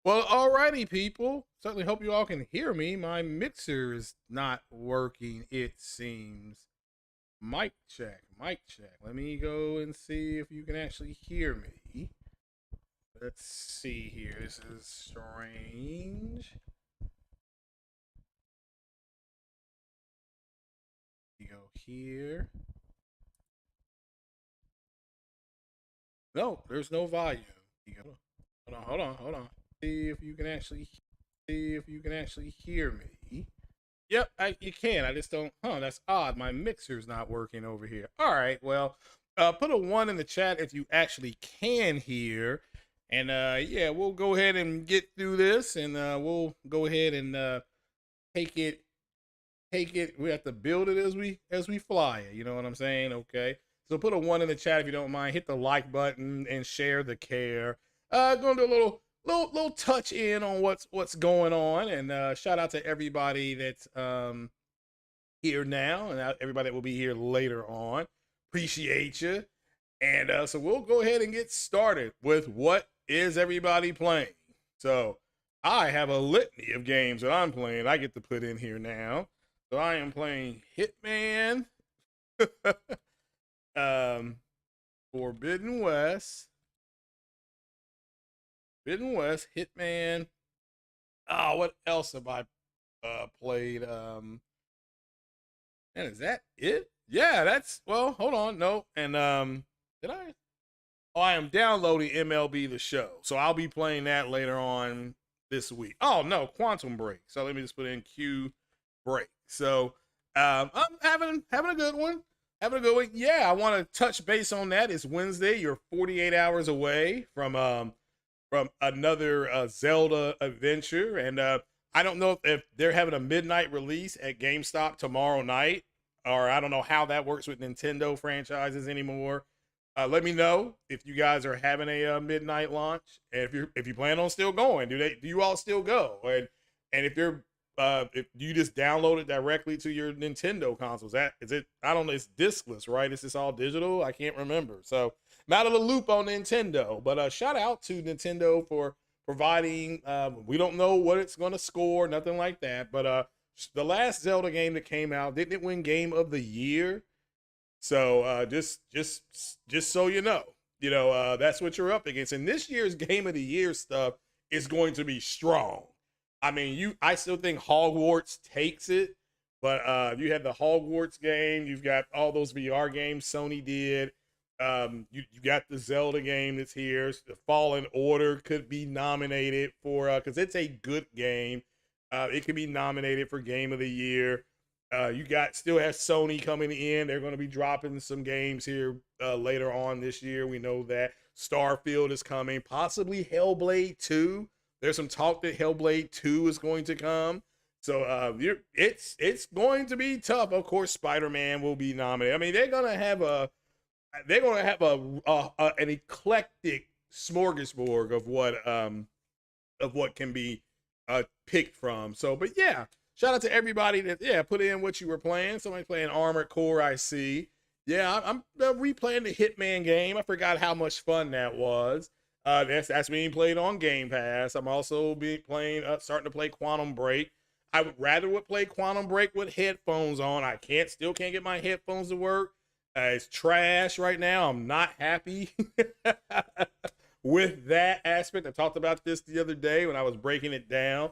Well, alrighty, people. Certainly hope you all can hear me. My mixer is not working, it seems. Mic check, mic check. Let me go and see if you can actually hear me. Let's see here. This is strange. You go here. No, there's no volume. You go. Hold on. See if you can actually hear me. Yep, you can. I just don't. That's odd. My mixer's not working over here. All right, well, put a 1 in the chat if you actually can hear. And yeah, we'll go ahead and get through this, and we'll go ahead and take it. We have to build it as we fly it. You know what I'm saying? Okay. So put a 1 in the chat if you don't mind. Hit the like button and share the care. Going to do a little touch in on what's going on, and shout out to everybody that's here now and everybody that will be here later on. Appreciate you. And so we'll go ahead and get started with what is everybody playing. So I have a litany of games that I'm playing. I get to put in here now. So I am playing Hitman, Forbidden West, Hitman. Oh, what else have I played? And is that it? Yeah, that's, well, hold on. No. And did I? Oh, I am downloading MLB The Show. So I'll be playing that later on this week. Oh, no, Quantum Break. So let me just put in Q break. So I'm having a good one. Yeah, I want to touch base on that. It's Wednesday. You're 48 hours away from another Zelda adventure, and I don't know if they're having a midnight release at GameStop tomorrow night, or I don't know how that works with Nintendo franchises anymore. Let me know if you guys are having a midnight launch, and if you plan on still going. Do you all still go? And if you just download it directly to your Nintendo consoles, I don't know, it's discless, right? Is this all digital? I can't remember. So I'm out of the loop on Nintendo, but shout out to Nintendo for providing, we don't know what it's going to score, nothing like that. But the last Zelda game that came out, didn't it win Game of the Year? So just so you know, that's what you're up against. And this year's Game of the Year stuff is going to be strong. I mean, I still think Hogwarts takes it, but you have the Hogwarts game. You've got all those VR games Sony did. You got the Zelda game that's here. The Fallen Order could be nominated for, because it's a good game. It could be nominated for Game of the Year. You still have Sony coming in. They're going to be dropping some games here later on this year. We know that Starfield is coming, possibly Hellblade 2. There's some talk that Hellblade 2 is going to come. So it's going to be tough. Of course, Spider-Man will be nominated. I mean, they're gonna have an eclectic smorgasbord of what can be picked from. So, but yeah, shout out to everybody that put in what you were playing. Somebody playing Armored Core, I see. Yeah, I'm replaying the Hitman game. I forgot how much fun that was. That's being played on Game Pass. I'm also starting to play Quantum Break. I would rather play Quantum Break with headphones on. I still can't get my headphones to work. It's trash right now. I'm not happy with that aspect. I talked about this the other day when I was breaking it down.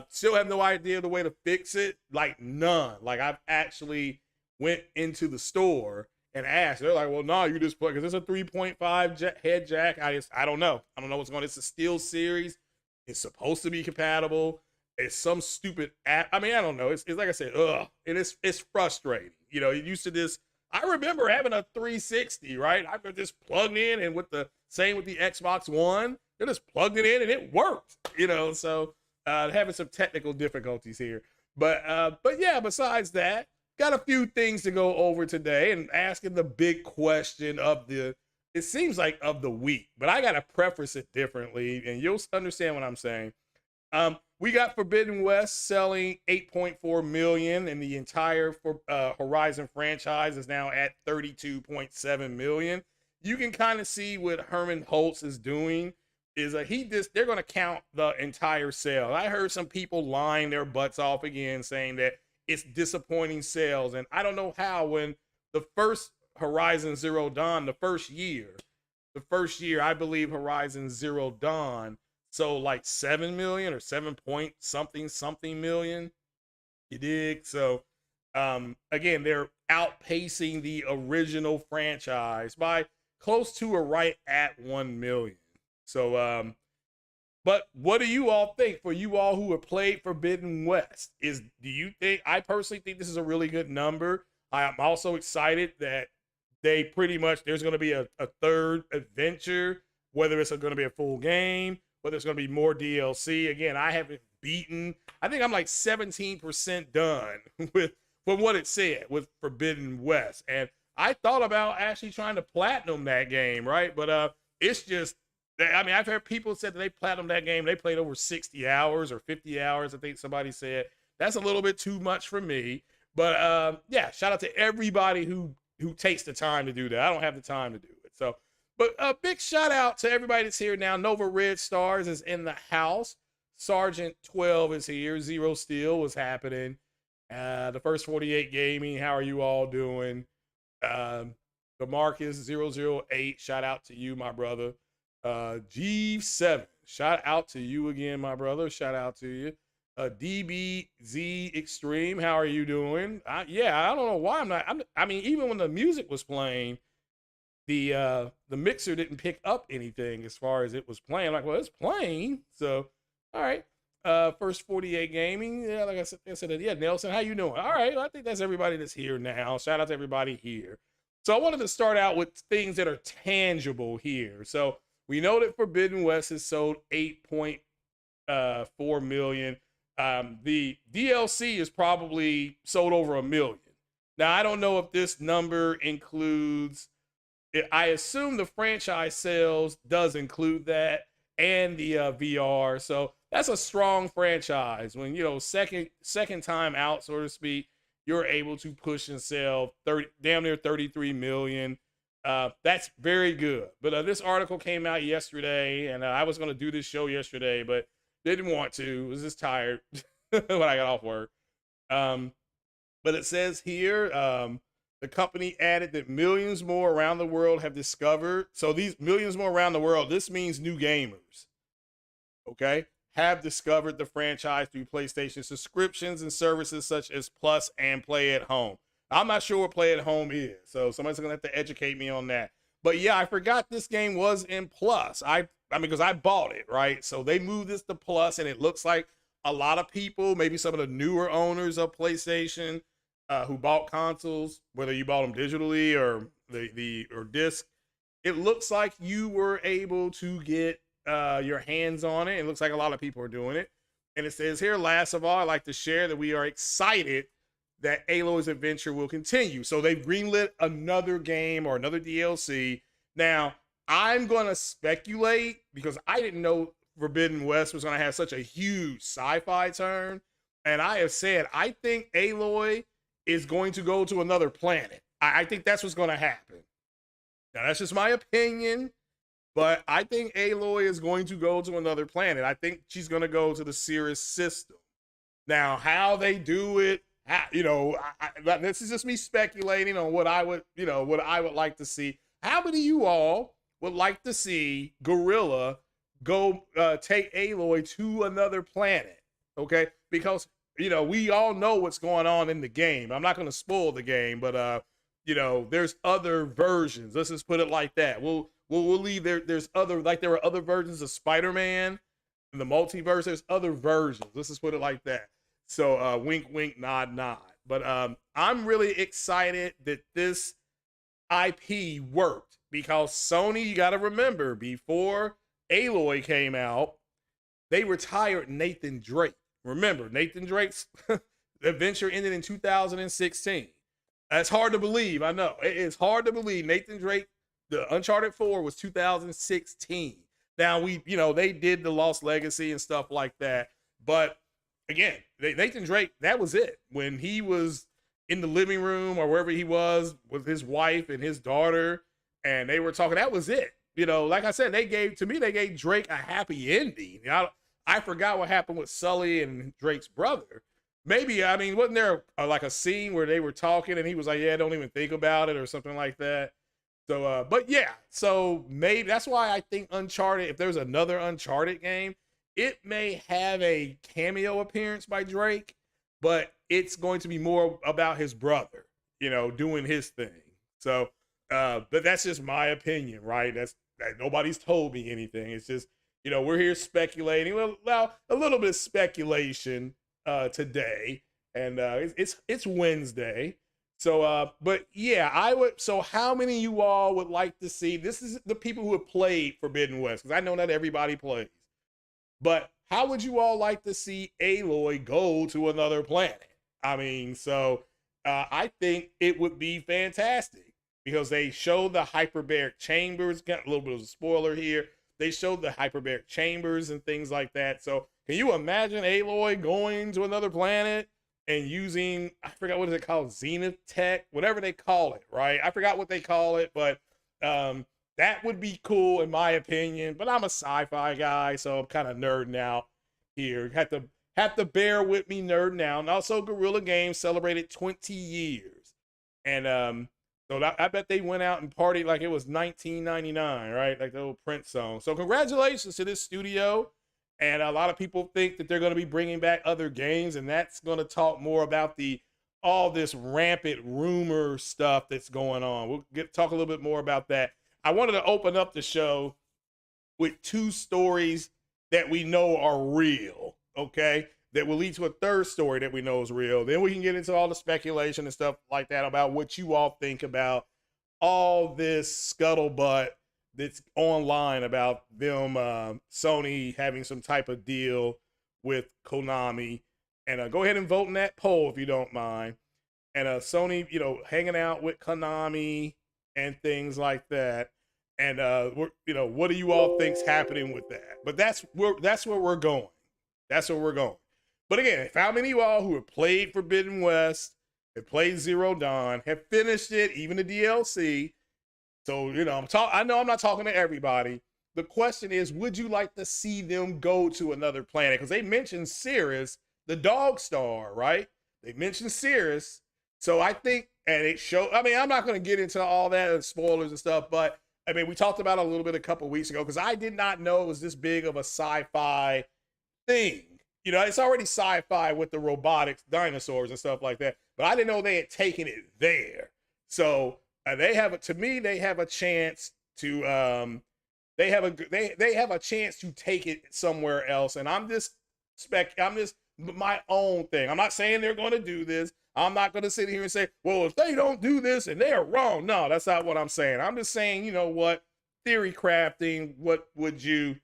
Still have no idea the way to fix it. Like none. Like I've actually went into the store and asked. They're like, well, no, you just play because it's a 3.5 head jack. I don't know. I don't know what's going on. It's a Steel Series. It's supposed to be compatible. It's some stupid app. I mean, I don't know. It's like I said, it's frustrating. It used to this. I remember having a 360, right? I could just plug in, and with the Xbox One, they just plugged it in and it worked. So having some technical difficulties here. But yeah, besides that, got a few things to go over today and asking the big question of the week, but I got to preface it differently and you'll understand what I'm saying. We got Forbidden West selling 8.4 million, and the entire Horizon franchise is now at 32.7 million. You can kind of see what Herman Holtz is doing is they're going to count the entire sale. I heard some people lying their butts off again, saying that it's disappointing sales, and I don't know how. When the first Horizon Zero Dawn, the first year, I believe Horizon Zero Dawn sold like 7 million or 7 point something million. You dig? So again, they're outpacing the original franchise by close to or right at 1 million. So but what do you all think? For you all who have played Forbidden West, do you think, I personally think this is a really good number. I'm also excited that they pretty much, there's going to be a third adventure, whether it's going to be a full game, whether it's going to be more DLC. Again, I haven't beaten, I think I'm like 17% done with from what it said with Forbidden West. And I thought about actually trying to platinum that game, right? But it's just, I mean, I've heard people said that they platinumed that game. They played over 60 hours or 50 hours, I think somebody said. That's a little bit too much for me. But yeah, shout out to everybody who takes the time to do that. I don't have the time to do it. So, but a big shout out to everybody that's here now. Nova Red Stars is in the house. Sergeant 12 is here. Zero Steel was happening. The First 48 Gaming, how are you all doing? The Marcus 008, shout out to you, my brother. G7, shout out to you again, my brother. Shout out to you. DBZ Extreme, how are you doing? Yeah, I don't know why I mean, even when the music was playing, the mixer didn't pick up anything as far as it was playing. Like, well, it's playing. So, all right. First 48 Gaming. Yeah, like I said, yeah, Nelson, how you doing? All right, well, I think that's everybody that's here now. Shout out to everybody here. So I wanted to start out with things that are tangible here. So we know that Forbidden West has sold 8.4 million. The DLC is probably sold over 1 million. Now, I don't know if this number includes, I assume the franchise sales does include that and the VR. So that's a strong franchise. When, you know, second time out, so to speak, you're able to push and sell damn near 33 million. That's very good. But this article came out yesterday, and I was going to do this show yesterday, but didn't want to. Was just tired when I got off work. But it says here, the company added that millions more around the world have discovered. So these millions more around the world, this means new gamers, okay, have discovered the franchise through PlayStation subscriptions and services such as Plus and Play at Home. I'm not sure what Play at Home is, so somebody's gonna have to educate me on that. But yeah, I forgot this game was in Plus. I mean, because I bought it, right? So they moved this to Plus, and it looks like a lot of people, maybe some of the newer owners of PlayStation, who bought consoles, whether you bought them digitally or or disc, it looks like you were able to get your hands on it. It looks like a lot of people are doing it. And it says here, last of all, I'd like to share that we are excited that Aloy's adventure will continue. So they've greenlit another game or another DLC. Now, I'm going to speculate, because I didn't know Forbidden West was going to have such a huge sci-fi turn. And I have said, I think Aloy is going to go to another planet. I think that's what's going to happen. Now, that's just my opinion, but I think Aloy is going to go to another planet. I think she's going to go to the Cirrus system. Now, how they do it, you know, this is just me speculating on what I would, you know, what I would like to see. How many of you all would like to see Gorilla go take Aloy to another planet? Okay, because, you know, we all know what's going on in the game. I'm not going to spoil the game, but you know, there's other versions. Let's just put it like that. We'll leave there. There's other, like there are other versions of Spider-Man in the multiverse. There's other versions. Let's just put it like that. So wink, wink, nod, nod. But I'm really excited that this IP worked, because Sony, you got to remember, before Aloy came out, they retired Nathan Drake. Remember, Nathan Drake's adventure ended in 2016. That's hard to believe. I know. It is hard to believe. Nathan Drake, the Uncharted 4 was 2016. Now, you know, they did the Lost Legacy and stuff like that. But again, Nathan Drake, that was it. When he was in the living room or wherever he was with his wife and his daughter, and they were talking, that was it. you know, like I said, they gave Drake a happy ending. I forgot what happened with Sully and Drake's brother. Maybe, I mean, wasn't there like a scene where they were talking and he was like, yeah, don't even think about it or something like that. So, but yeah, so maybe that's why I think Uncharted, if there's another Uncharted game, it may have a cameo appearance by Drake, but it's going to be more about his brother, you know, doing his thing. So, but that's just my opinion, right? Nobody's told me anything. It's just, you know, we're here speculating. Well, a little bit of speculation today, and it's Wednesday. So, but yeah, I would. So, how many of you all would like to see? This is the people who have played Forbidden West, because I know not everybody plays. But how would you all like to see Aloy go to another planet? I mean, so I think it would be fantastic because they showed the hyperbaric chambers. Got a little bit of a spoiler here. They showed the hyperbaric chambers and things like that. So, can you imagine Aloy going to another planet and using, I forgot what is it called, Zenith Tech, whatever they call it, right? I forgot what they call it, but that would be cool in my opinion. But I'm a sci-fi guy, so I'm kind of nerding out here. Have to bear with me nerding out. And also, Guerrilla Games celebrated 20 years, and so I bet they went out and partied like it was 1999, right? Like the old Prince song. So congratulations to this studio. And a lot of people think that they're going to be bringing back other games, and that's going to talk more about all this rampant rumor stuff that's going on. We'll talk a little bit more about that. I wanted to open up the show with two stories that we know are real, okay? That will lead to a third story that we know is real. Then we can get into all the speculation and stuff like that about what you all think about all this scuttlebutt that's online about them, Sony having some type of deal with Konami. And go ahead and vote in that poll if you don't mind. And Sony, you know, hanging out with Konami and things like that. And you know, what do you all think's happening with that? But that's where we're going. That's where we're going. But again, how many of you all who have played Forbidden West, have played Zero Dawn, have finished it, even the DLC? So, you know, I know I'm not talking to everybody. The question is, would you like to see them go to another planet? Because they mentioned Cirrus, the dog star, right? They mentioned Cirrus. So I think, and it showed, I mean, I'm not going to get into all that and spoilers and stuff, but I mean, we talked about it a little bit a couple weeks ago because I did not know it was this big of a sci-fi thing. You know, it's already sci-fi with the robotics, dinosaurs and stuff like that, but I didn't know they had taken it there. So they have a chance to they have a chance to take it somewhere else. And I'm just my own thing. I'm not saying they're going to do this. I'm not going to sit here and say, well, if they don't do this and they're wrong. No, that's not what I'm saying. I'm just saying, you know what, theory crafting. What would you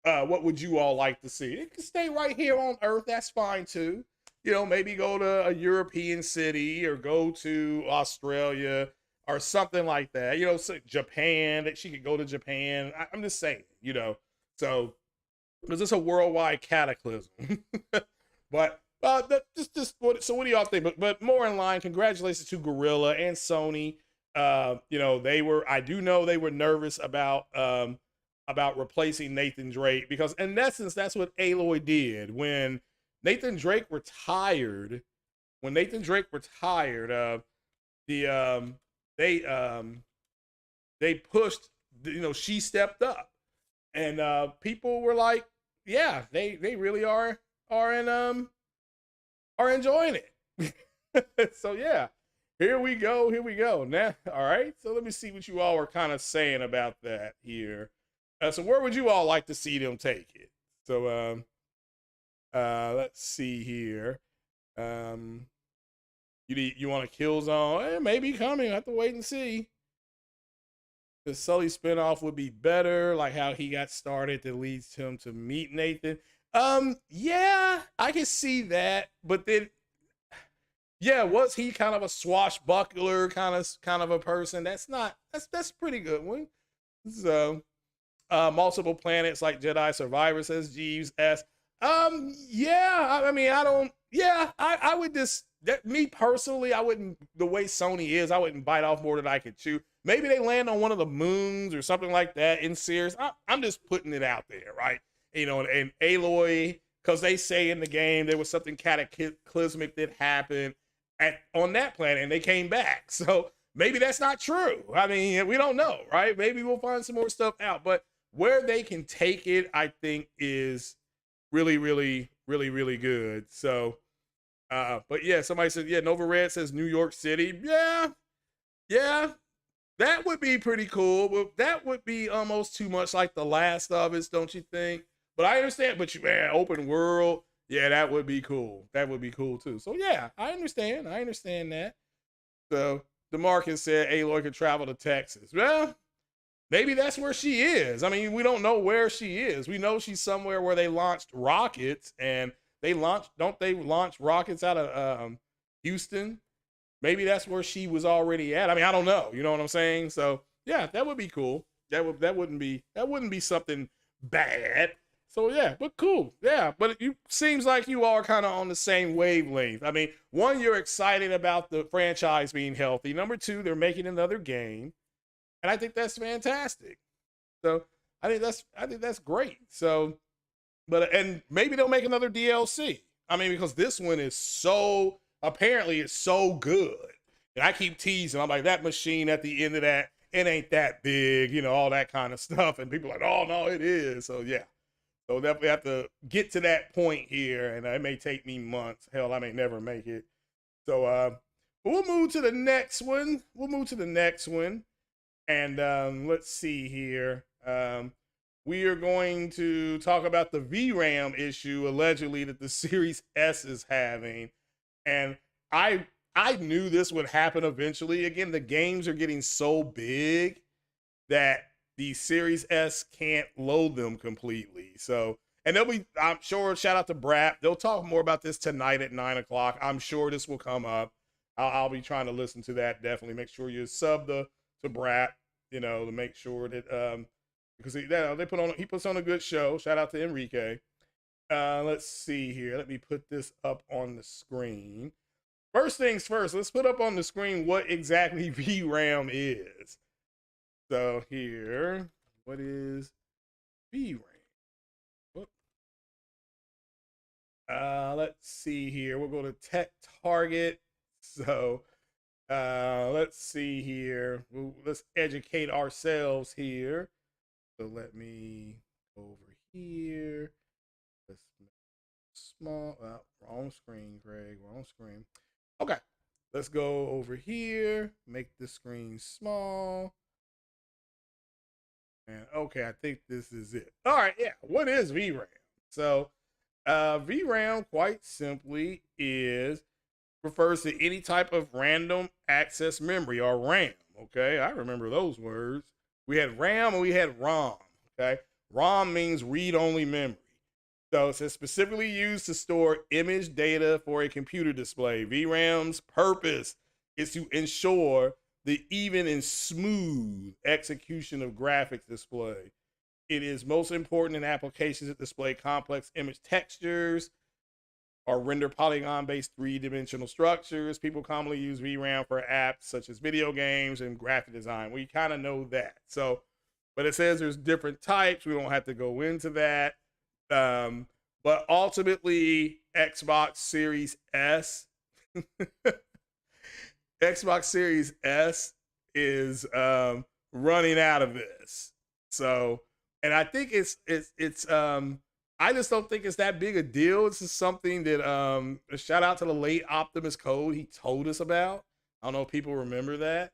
all like to see? It can stay right here on Earth. That's fine too. You know, maybe go to a European city or go to Australia or something like that. You know, Japan, that she could go to Japan. I'm just saying, you know, so because it's a worldwide cataclysm. But so what do y'all think? But more in line, congratulations to Guerrilla and Sony. You know, I do know they were nervous about replacing Nathan Drake, because in essence, that's what Aloy did. When Nathan Drake retired, they pushed, you know, she stepped up, and people were like, yeah, they really are enjoying it. So yeah, here we go now. All right, so let me see what you all were kind of saying about that here. So where would you all like to see them take it? So let's see here. You want a kill zone? Maybe coming. I have to wait and see. The Sully spinoff would be better, like how he got started that leads him to meet Nathan. Yeah, I can see that, but then, yeah, was he kind of a swashbuckler kind of a person? That's a pretty good one. So, multiple planets like Jedi Survivor, says Jeeves S. Yeah, I mean, I don't, yeah, I would just, me personally, I wouldn't, the way Sony is, I wouldn't bite off more than I could chew. Maybe they land on one of the moons or something like that in series. I'm just putting it out there, right? You know, and Aloy, because they say in the game there was something cataclysmic that happened on that planet and they came back. So maybe that's not true. I mean, we don't know, right? Maybe we'll find some more stuff out. But where they can take it, I think, is really good. So, but yeah, somebody said, yeah, Nova Red says New York City. Yeah, that would be pretty cool. But that would be almost too much like The Last of Us, don't you think? But I understand. But you, man, open world, yeah, that would be cool. That would be cool too. So yeah, I understand. I understand that. So DeMarcus said Aloy could travel to Texas. Well, maybe that's where she is. I mean, we don't know where she is. We know she's somewhere where they launched rockets, and don't they launch rockets out of Houston? Maybe that's where she was already at. I mean, I don't know. You know what I'm saying? So yeah, that would be cool. That wouldn't be something bad. So yeah, but cool. Yeah, but it seems like you are kind of on the same wavelength. I mean, one, you're excited about the franchise being healthy. Number two, they're making another game, and I think that's fantastic. So I think that's great. So, but and maybe they'll make another DLC. I mean, because this one is so apparently it's so good. And I keep teasing. I'm like, that machine at the end of that, it ain't that big, you know, all that kind of stuff. And people are like, oh no, it is. So yeah. So definitely have to get to that point here, and it may take me months. Hell, I may never make it. So we'll move to the next one. And let's see here. We are going to talk about the vRAM issue allegedly that the Series S is having. And I knew this would happen eventually. Again, the games are getting so big that the Series S can't load them completely. So, and they'll be, I'm sure, shout out to Brap. They'll talk more about this tonight at 9 o'clock. I'm sure this will come up. I'll be trying to listen to that. Definitely make sure you sub to Brap, you know, to make sure that because he puts on a good show. Shout out to Enrique. Let's see here. Let me put this up on the screen. First things first, let's put up on the screen what exactly vRAM is. So here, what is vRAM? Let's see here. We'll go to Tech Target. So let's see here. Let's educate ourselves here. So let me go over here. Let's make small. Wrong screen, Greg. Wrong screen. Okay. Let's go over here. Make the screen small. And okay, I think this is it. All right, yeah. What is vRAM? So, vRAM, quite simply, refers to any type of random access memory or RAM. Okay, I remember those words. We had RAM and we had ROM. Okay, ROM means read-only memory. So it says specifically used to store image data for a computer display. vRAM's purpose is to ensure the even and smooth execution of graphics display. It is most important in applications that display complex image textures or render polygon-based three-dimensional structures. People commonly use vRAM for apps such as video games and graphic design. We kind of know that. So, but it says there's different types. We don't have to go into that. But ultimately, Xbox Series S Xbox Series S is running out of this. So, and I think it's I just don't think it's that big a deal. This is something that a shout out to the late Optimus Code, he told us about. I don't know if people remember that.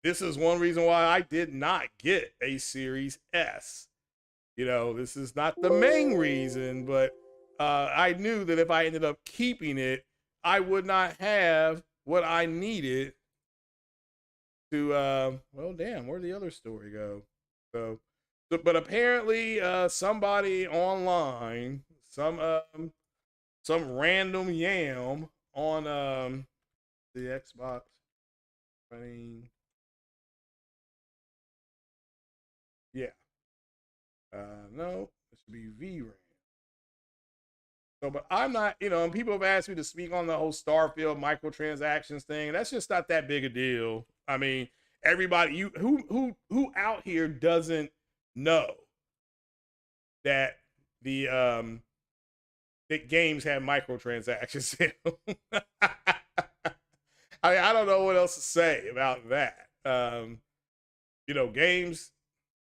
This is one reason why I did not get a Series S. You know, this is not the main reason, but I knew that if I ended up keeping it, I would not have what I needed to well damn, where'd the other story go? So but apparently somebody online, some random yam on the Xbox running, yeah. No, it should be VRAM. So, but I'm not, and people have asked me to speak on the whole Starfield microtransactions thing. That's just not that big a deal. I mean, everybody, who out here doesn't know that the that games have microtransactions in them? I don't know what else to say about that. Games,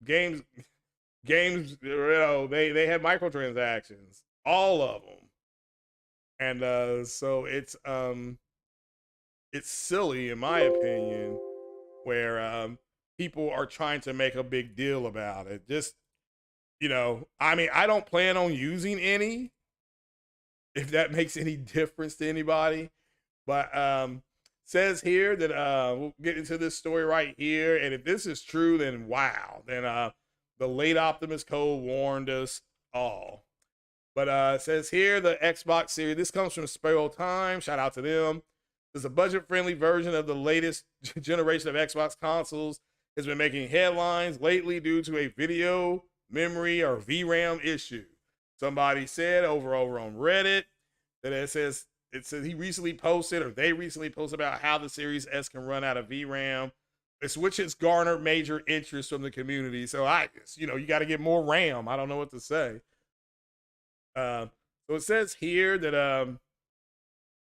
games, games. They have microtransactions, all of them, and so it's silly in my opinion, where people are trying to make a big deal about it. Just I mean, I don't plan on using any, if that makes any difference to anybody, but says here that we'll get into this story right here, and if this is true, then wow, then the late Optimus Code warned us all. But it says here the Xbox Series, this comes from Sparrow Time, shout out to them. There's a budget-friendly version of the latest generation of Xbox consoles has been making headlines lately due to a video memory or vRAM issue. Somebody said over on Reddit that it says he recently posted, or they recently posted, about how the Series S can run out of vRAM. It's which has garnered major interest from the community. So I guess, you got to get more RAM. I don't know what to say. So it says here that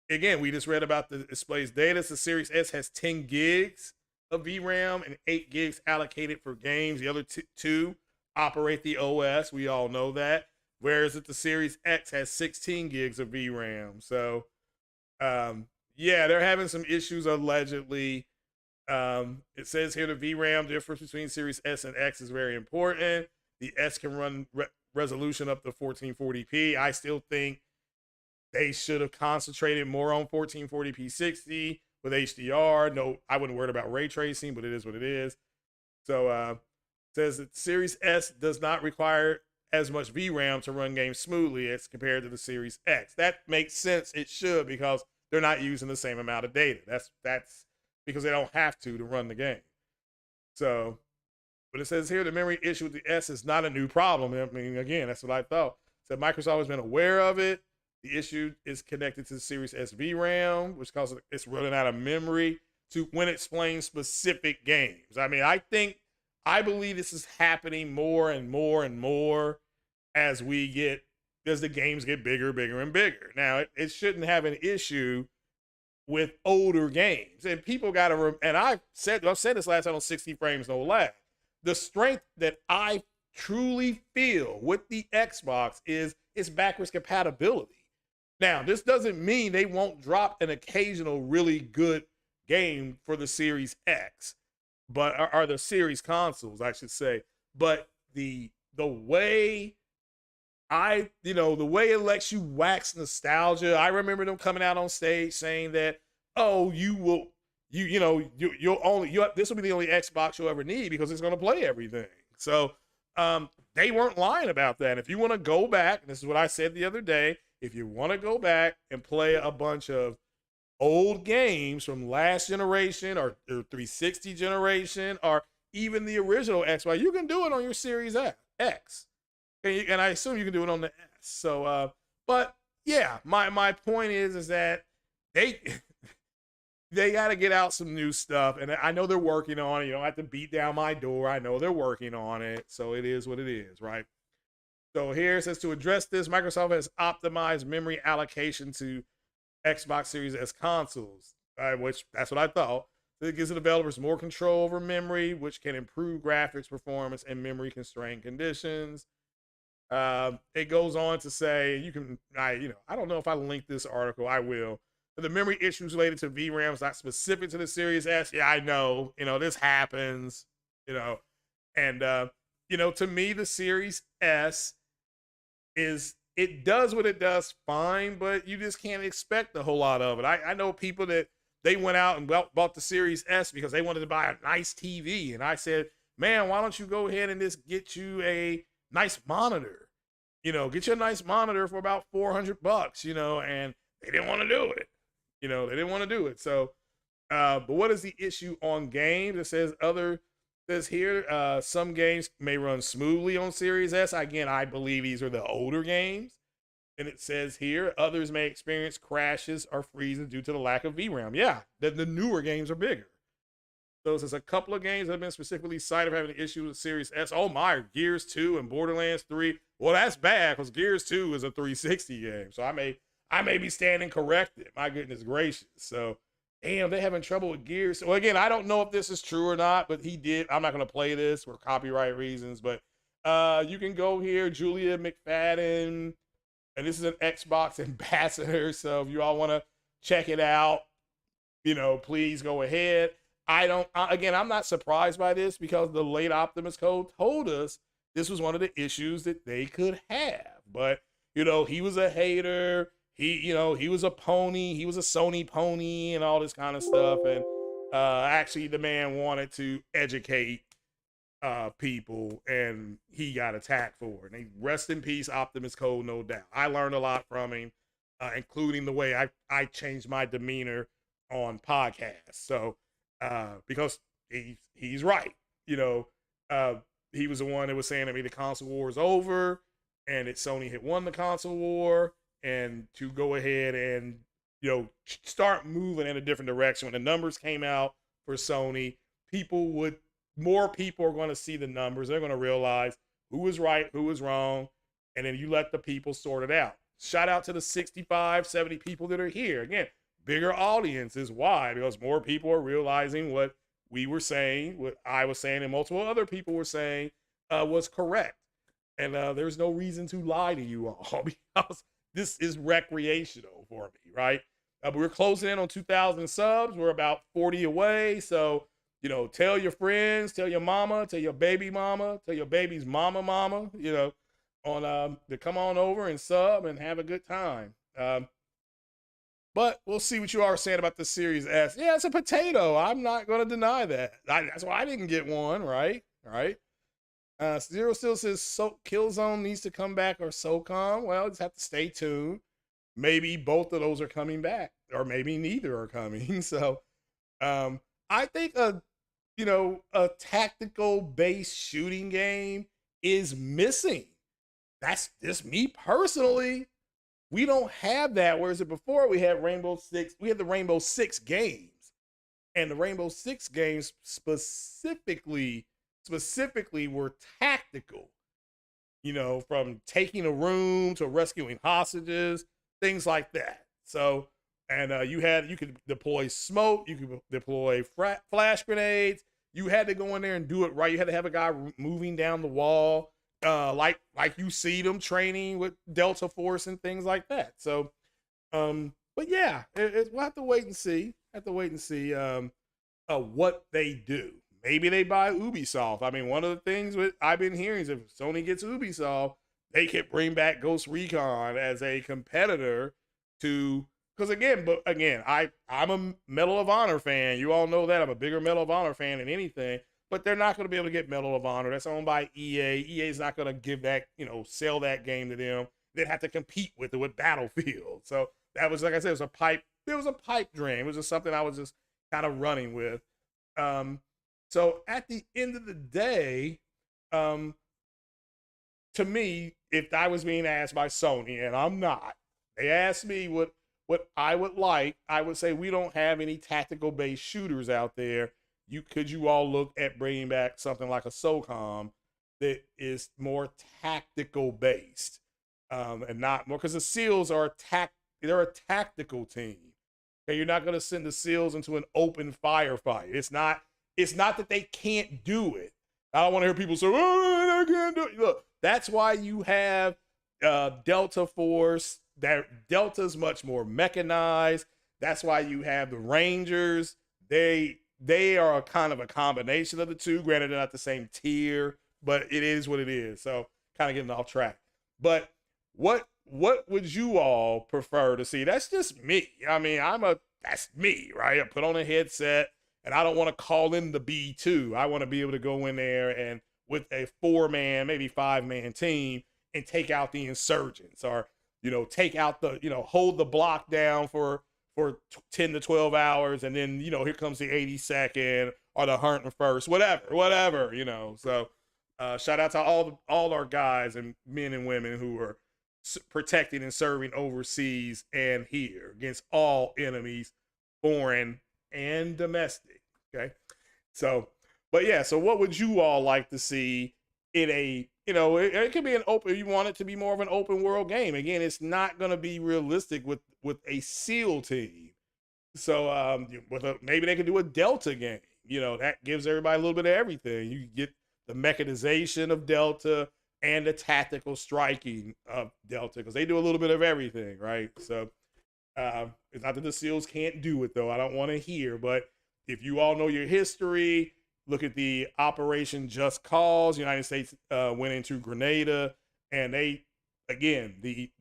again, we just read about the display's data. So the Series S has 10 gigs of VRAM and 8 gigs allocated for games. The other two operate the OS. We all know that. Whereas the Series X has 16 gigs of VRAM. So, yeah, they're having some issues allegedly. It says here the VRAM difference between Series S and X is very important. The S can run resolution up to 1440p. I still think they should have concentrated more on 1440p 60 with HDR. No, I wouldn't worry about ray tracing, but it is what it is. So it says that Series S does not require as much VRAM to run games smoothly as compared to the Series X. That makes sense. It should, because they're not using the same amount of data. That's because they don't have to run the game. So, but it says here the memory issue with the S is not a new problem. I mean, again, that's what I thought. So Microsoft has been aware of it. The issue is connected to the Series S VRAM, which causes it's running out of memory to when it's playing specific games. I mean, I believe this is happening more and more and more as the games get bigger, bigger, and bigger. Now, it shouldn't have an issue with older games. And people got to, and I've said this last time on 60 Frames No Lag. The strength that I truly feel with the Xbox is its backwards compatibility. Now, this doesn't mean they won't drop an occasional really good game for the Series X, but are the Series consoles, I should say. But the way the way it lets you wax nostalgia. I remember them coming out on stage saying that, oh, this will be the only Xbox you'll ever need because it's going to play everything. So they weren't lying about that. If you want to go back, and this is what I said the other day, if you want to go back and play a bunch of old games from last generation or 360 generation or even the original Xbox, you can do it on your Series X. And I assume you can do it on the S. So, but yeah, my point is that they got to get out some new stuff, and I know they're working on it. You don't have to beat down my door. I know they're working on it, so it is what it is, right? So here it says to address this, Microsoft has optimized memory allocation to Xbox Series S consoles, which that's what I thought. So it gives the developers more control over memory, which can improve graphics performance in memory constrained conditions. It goes on to say I don't know if I linked this article. I will. But the memory issues related to VRAM is not specific to the Series S. Yeah, I know. This happens. And to me, the Series S it does what it does fine, but you just can't expect a whole lot of it. I know people that they went out and bought the Series S because they wanted to buy a nice TV, and I said, man, why don't you go ahead and just get you a nice monitor? Get you a nice monitor for about $400, and they didn't want to do it. They didn't want to do it. So, but what is the issue on games? It says here, some games may run smoothly on Series S. Again, I believe these are the older games. And it says here, others may experience crashes or freezes due to the lack of vRAM. Yeah, the newer games are bigger. So there's a couple of games that have been specifically cited for having issues with Series S. Oh my, Gears 2 and Borderlands 3. Well, that's bad because Gears 2 is a 360 game. So I may be standing corrected. My goodness gracious. So damn, they're having trouble with Gears. Well, again, I don't know if this is true or not, but he did. I'm not gonna play this for copyright reasons, but you can go here, Julia McFadden, and this is an Xbox ambassador. So if you all want to check it out, please go ahead. Again, I'm not surprised by this because the late Optimus Code told us this was one of the issues that they could have. But, he was a hater. He was a pony. He was a Sony pony and all this kind of stuff. And actually, the man wanted to educate people, and he got attacked for it. And rest in peace, Optimus Code, no doubt. I learned a lot from him, including the way I changed my demeanor on podcasts. So, because he's right. He was the one that was saying to me the console war is over and that Sony had won the console war, and to go ahead and start moving in a different direction. When the numbers came out for Sony, more people are going to see the numbers. They're going to realize who was right, who was wrong, and then you let the people sort it out. Shout out to the 65, 70 people that are here. Again, bigger audiences. Why? Because more people are realizing what we were saying, what I was saying, and multiple other people were saying was correct. And there's no reason to lie to you all because this is recreational for me, right? We're closing in on 2,000 subs. We're about 40 away. So, tell your friends, tell your mama, tell your baby mama, tell your baby's mama, to come on over and sub and have a good time. But we'll see what you are saying about the Series S. Yeah, it's a potato. I'm not going to deny that. That's why I didn't get one, right? Right. Zero still says Killzone needs to come back or SOCOM. Well, just have to stay tuned. Maybe both of those are coming back, or maybe neither are coming. So I think a tactical based shooting game is missing. That's just me personally. We don't have that. Whereas before we had Rainbow Six, we had the Rainbow Six games, and the Rainbow Six games specifically were tactical. From taking a room to rescuing hostages, things like that. So, and you could deploy smoke, you could deploy flash grenades. You had to go in there and do it right. You had to have a guy moving down the wall. Like you see them training with Delta Force and things like that. So, but yeah, we'll have to wait and see. What they do. Maybe they buy Ubisoft. I mean, one of the things I've been hearing is if Sony gets Ubisoft, they could bring back Ghost Recon as a competitor to. Because again, I'm a Medal of Honor fan. You all know that I'm a bigger Medal of Honor fan than anything. But they're not going to be able to get Medal of Honor. That's owned by EA. EA is not going to give that, sell that game to them. They'd have to compete with it with Battlefield. So that was, like I said, it was a pipe dream. It was just something I was just kind of running with. So at the end of the day, to me, if I was being asked by Sony, and I'm not, they asked me what I would like, I would say we don't have any tactical based shooters out there. Could you all look at bringing back something like a SOCOM that is more tactical based, and not more, because the SEALs are they're a tactical team. Okay, you're not going to send the SEALs into an open firefight. It's not that they can't do it. I don't want to hear people say, "Oh, they can't do it." Look, that's why you have Delta Force. That Delta's much more mechanized. That's why you have the Rangers. They are a kind of a combination of the two. Granted, they're not the same tier, but it is what it is. So kind of getting off track. But what would you all prefer to see? That's just me. I mean, that's me, right? I put on a headset and I don't want to call in the B2. I want to be able to go in there and with a 4-man, maybe 5-man team and take out the insurgents, or, take out hold the block down for 10 to 12 hours, and then, here comes the 82nd or the 101st, whatever. So shout out to all our guys and men and women who are protecting and serving overseas and here against all enemies, foreign and domestic. Okay. So, but yeah, so what would you all like to see in a, it could be an open, you want it to be more of an open world game. Again, it's not going to be realistic with a SEAL team. So maybe they could do a Delta game. That gives everybody a little bit of everything. You get the mechanization of Delta and the tactical striking of Delta, because they do a little bit of everything, right? So it's not that the SEALs can't do it, though. I don't want to hear, but if you all know your history, look at the Operation Just Cause. United States went into Grenada, and the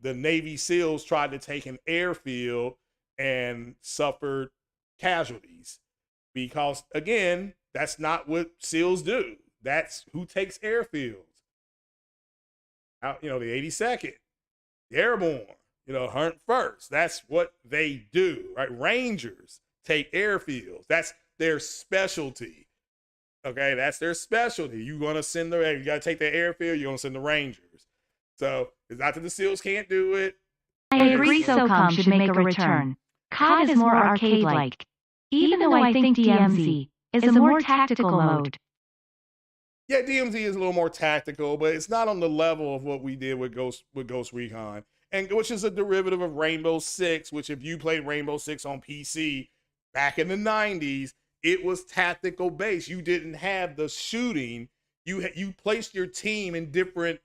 Navy SEALs tried to take an airfield and suffered casualties because, again, that's not what SEALs do. That's who takes airfields. Out, the 82nd, the Airborne, 101st. That's what they do, right? Rangers take airfields. That's their specialty. Okay, that's their specialty. You got to take the airfield, you're going to send the Rangers. So it's not that the SEALs can't do it. I agree SOCOM should make a return. COD is more arcade-like, even though I think DMZ is a more tactical mode. Yeah, DMZ is a little more tactical, but it's not on the level of what we did with Ghost Recon, and which is a derivative of Rainbow Six, which if you played Rainbow Six on PC back in the 90s, it was tactical based. You didn't have the shooting. You placed your team in different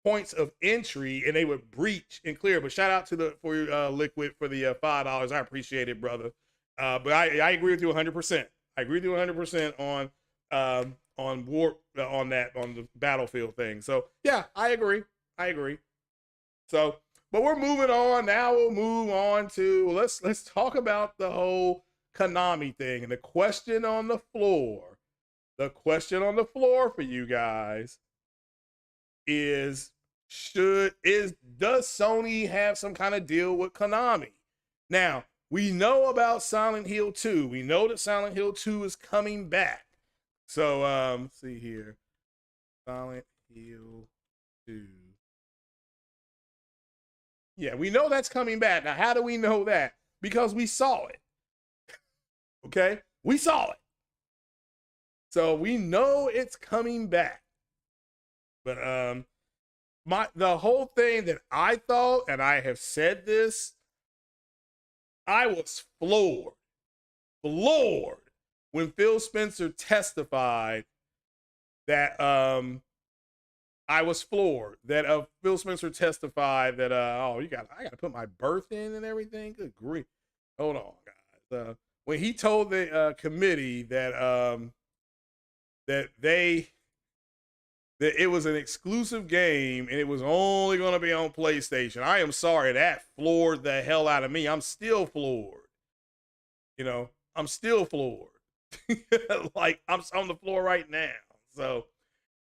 points of entry, and they would breach and clear. But shout out for your Liquid for the $5. I appreciate it, brother. But I agree with you 100%. I agree with you 100% on the Battlefield thing. So yeah, I agree. So, but we're moving on now. We'll move on to let's talk about the whole Konami thing, and the question on the floor. The question on the floor for you guys is does Sony have some kind of deal with Konami? Now, we know about Silent Hill 2. We know that Silent Hill 2 is coming back. So, let's see here. Silent Hill 2. Yeah, we know that's coming back. Now, how do we know that? Because we saw it. Okay? We saw it. So we know it's coming back. But the whole thing that I thought, and I have said this, I was floored when Phil Spencer testified that I was floored that Phil Spencer testified that I gotta put my birth in and everything. Good grief! Hold on, guys. When he told the committee that that it was an exclusive game and it was only going to be on PlayStation, I am sorry, that floored the hell out of me. I'm still floored. I'm still floored. Like, I'm on the floor right now. So,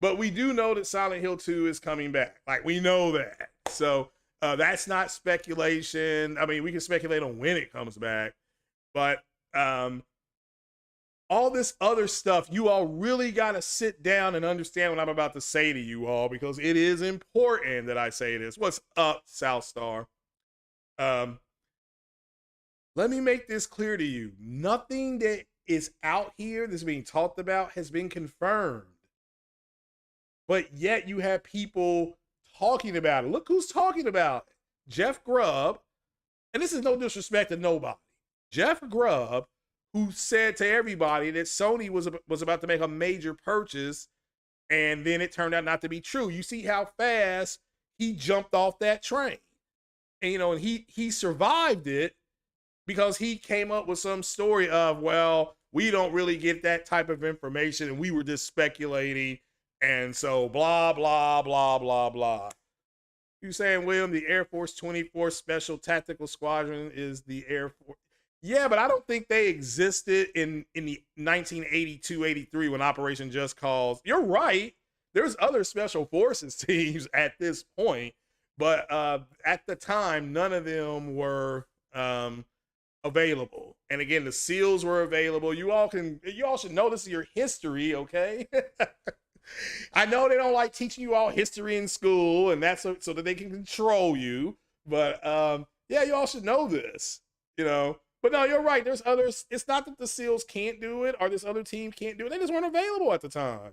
but we do know that Silent Hill 2 is coming back. Like, we know that. So that's not speculation. I mean, we can speculate on when it comes back, but all this other stuff, you all really got to sit down and understand what I'm about to say to you all, because it is important that I say this. What's up, Southstar? Let me make this clear to you. Nothing that is out here that's being talked about has been confirmed. But yet you have people talking about it. Look who's talking about it. Jeff Grubb, and this is no disrespect to nobody. Jeff Grubb, who said to everybody that Sony was about to make a major purchase, and then it turned out not to be true. You see how fast he jumped off that train. And, and he survived it because he came up with some story of, well, we don't really get that type of information, and we were just speculating, and so blah, blah, blah, blah, blah. You saying, William, the Air Force 24 Special Tactical Squadron is the Air Force? Yeah, but I don't think they existed in the 1982-83 when Operation Just Cause. You're right. There's other special forces teams at this point, but at the time, none of them were available. And again, the SEALs were available. You all should know this is your history, okay? I know they don't like teaching you all history in school, and that's so that they can control you. But yeah, you all should know this, you know. But no, you're right. There's others. It's not that the SEALs can't do it or this other team can't do it. They just weren't available at the time.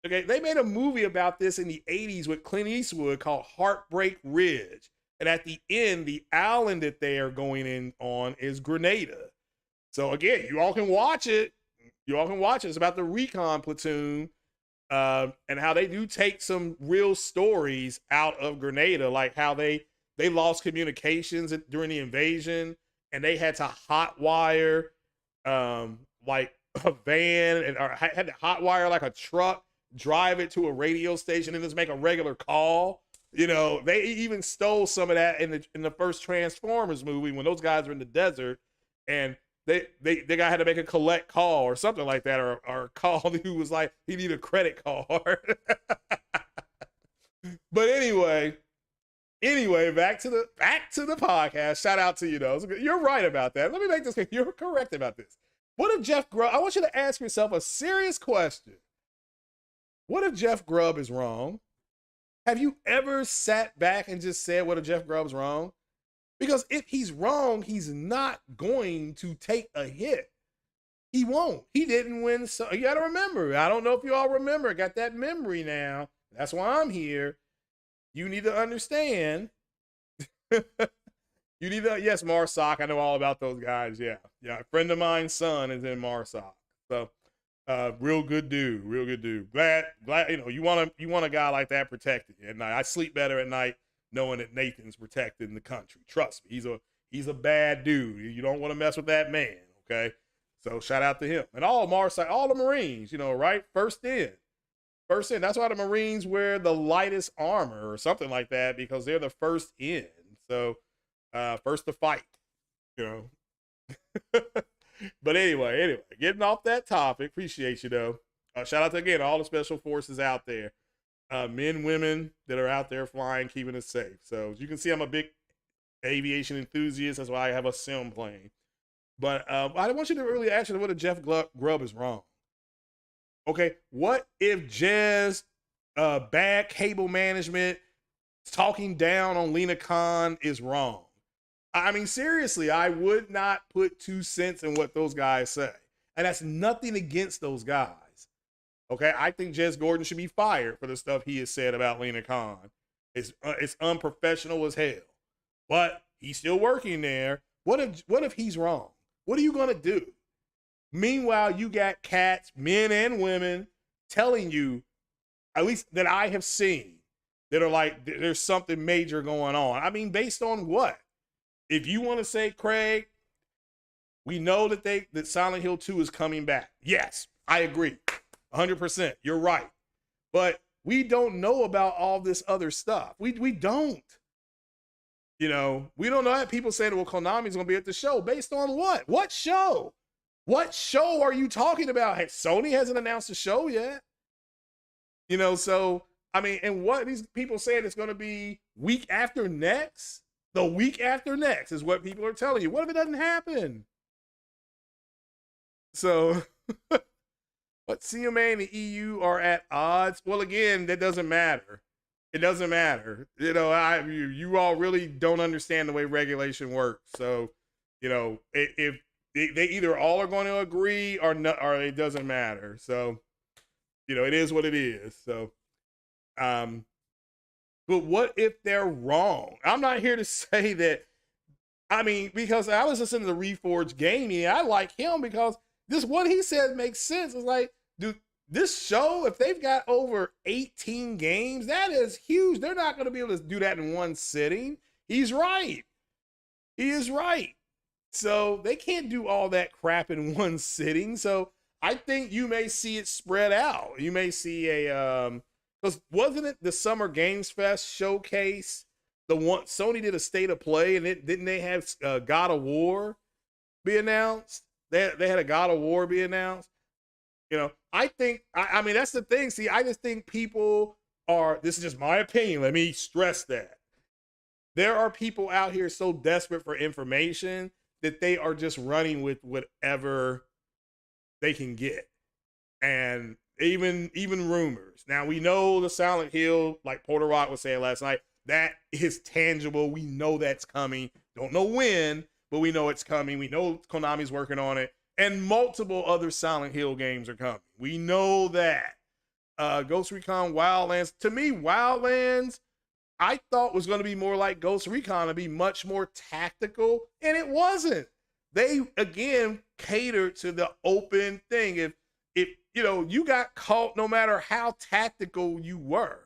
Okay, they made a movie about this in the 80s with Clint Eastwood called Heartbreak Ridge. And at the end, the island that they are going in on is Grenada. So again, you all can watch it. You all can watch it. It's about the recon platoon and how they do take some real stories out of Grenada, like how they lost communications during the invasion, and they had to hotwire like a van, or had to hotwire like a truck, drive it to a radio station, and just make a regular call. You know, they even stole some of that in the first Transformers movie when those guys were in the desert, and they guy had to make a collect call or something like that, or call who was like he needed a credit card. But anyway, back to the podcast. Shout out to you though. You're right about that. Let me make this clear. You're correct about this. What if Jeff Grubb? I want you to ask yourself a serious question. What if Jeff Grubb is wrong? Have you ever sat back and just said, what if Jeff Grubb's wrong? Because if he's wrong, he's not going to take a hit. He won't. He didn't win. So you got to remember. I don't know if you all remember. I got that memory now. That's why I'm here. You need to understand. You need to, yes, Marsoc. I know all about those guys. Yeah. Yeah. A friend of mine's son is in Marsoc. So real good dude. Glad, you know, you want a guy like that protected at night. I sleep better at night knowing that Nathan's protecting the country. Trust me, he's a bad dude. You don't want to mess with that man, okay? So shout out to him. And all Marsoc, all the Marines, you know, right? First in. That's why the Marines wear the lightest armor or something like that, because they're the first in. So first to fight, you know. But anyway, getting off that topic, appreciate you though. Shout out to, again, all the special forces out there. Men, women that are out there flying, keeping us safe. So as you can see, I'm a big aviation enthusiast. That's why I have a sim plane. But I want you to really ask you what if Jeff Grubb is wrong. Okay, what if Jez bad cable management, talking down on Lena Khan is wrong? I mean, seriously, I would not put 2 cents in what those guys say. And that's nothing against those guys. Okay, I think Jez Gordon should be fired for the stuff he has said about Lena Khan. It's unprofessional as hell. But he's still working there. What if he's wrong? What are you gonna do? Meanwhile, you got cats, men and women, telling you, at least that I have seen, that are like, there's something major going on. I mean, based on what? If you want to say, Craig, we know that Silent Hill 2 is coming back. Yes, I agree. 100%. You're right. But we don't know about all this other stuff. We don't. You know, we don't know that people saying, well, Konami's going to be at the show. Based on what? What show? What show are you talking about? Hey, Sony hasn't announced a show yet. You know, so, I mean, and what these people saying it's going to be week after next? The week after next is what people are telling you. What if it doesn't happen? So, but CMA and the EU are at odds. Well, again, that doesn't matter. It doesn't matter. You know, you all really don't understand the way regulation works. So, you know, if they either all are going to agree or not, or it doesn't matter. So, you know, it is what it is. So, but what if they're wrong? I'm not here to say that. I mean, because I was listening to Reforged Gaming, I like him because what he said makes sense. It's like, dude, this show, if they've got over 18 games, that is huge. They're not going to be able to do that in one sitting. He's right. He is right. So they can't do all that crap in one sitting. So I think you may see it spread out. You may see because wasn't it the Summer Games Fest showcase? The one Sony did a state of play, and didn't they have God of War be announced? They had a God of War be announced. You know, I think I mean that's the thing. See, I just think people are. This is just my opinion. Let me stress that there are people out here so desperate for information that they are just running with whatever they can get. And even rumors. Now we know the Silent Hill, like Porter Rock was saying last night, that is tangible. We know that's coming. Don't know when, but we know it's coming. We know Konami's working on it, and multiple other Silent Hill games are coming. We know that. Ghost Recon Wildlands. To me, Wildlands, I thought was going to be more like Ghost Recon, to be much more tactical, and it wasn't. They again catered to the open thing. If you know, you got caught no matter how tactical you were.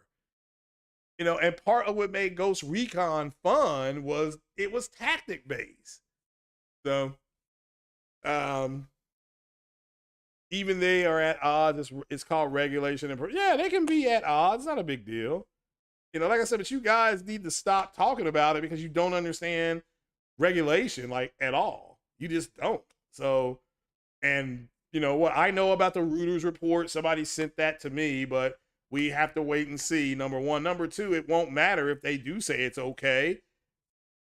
You know, and part of what made Ghost Recon fun was it was tactic based. So even they are at odds. It's called regulation. And yeah, they can be at odds. It's not a big deal. You know, like I said, but you guys need to stop talking about it because you don't understand regulation like at all. You just don't. So, and you know what I know about the Reuters report, somebody sent that to me, but we have to wait and see. Number one. Number two, it won't matter if they do say it's okay.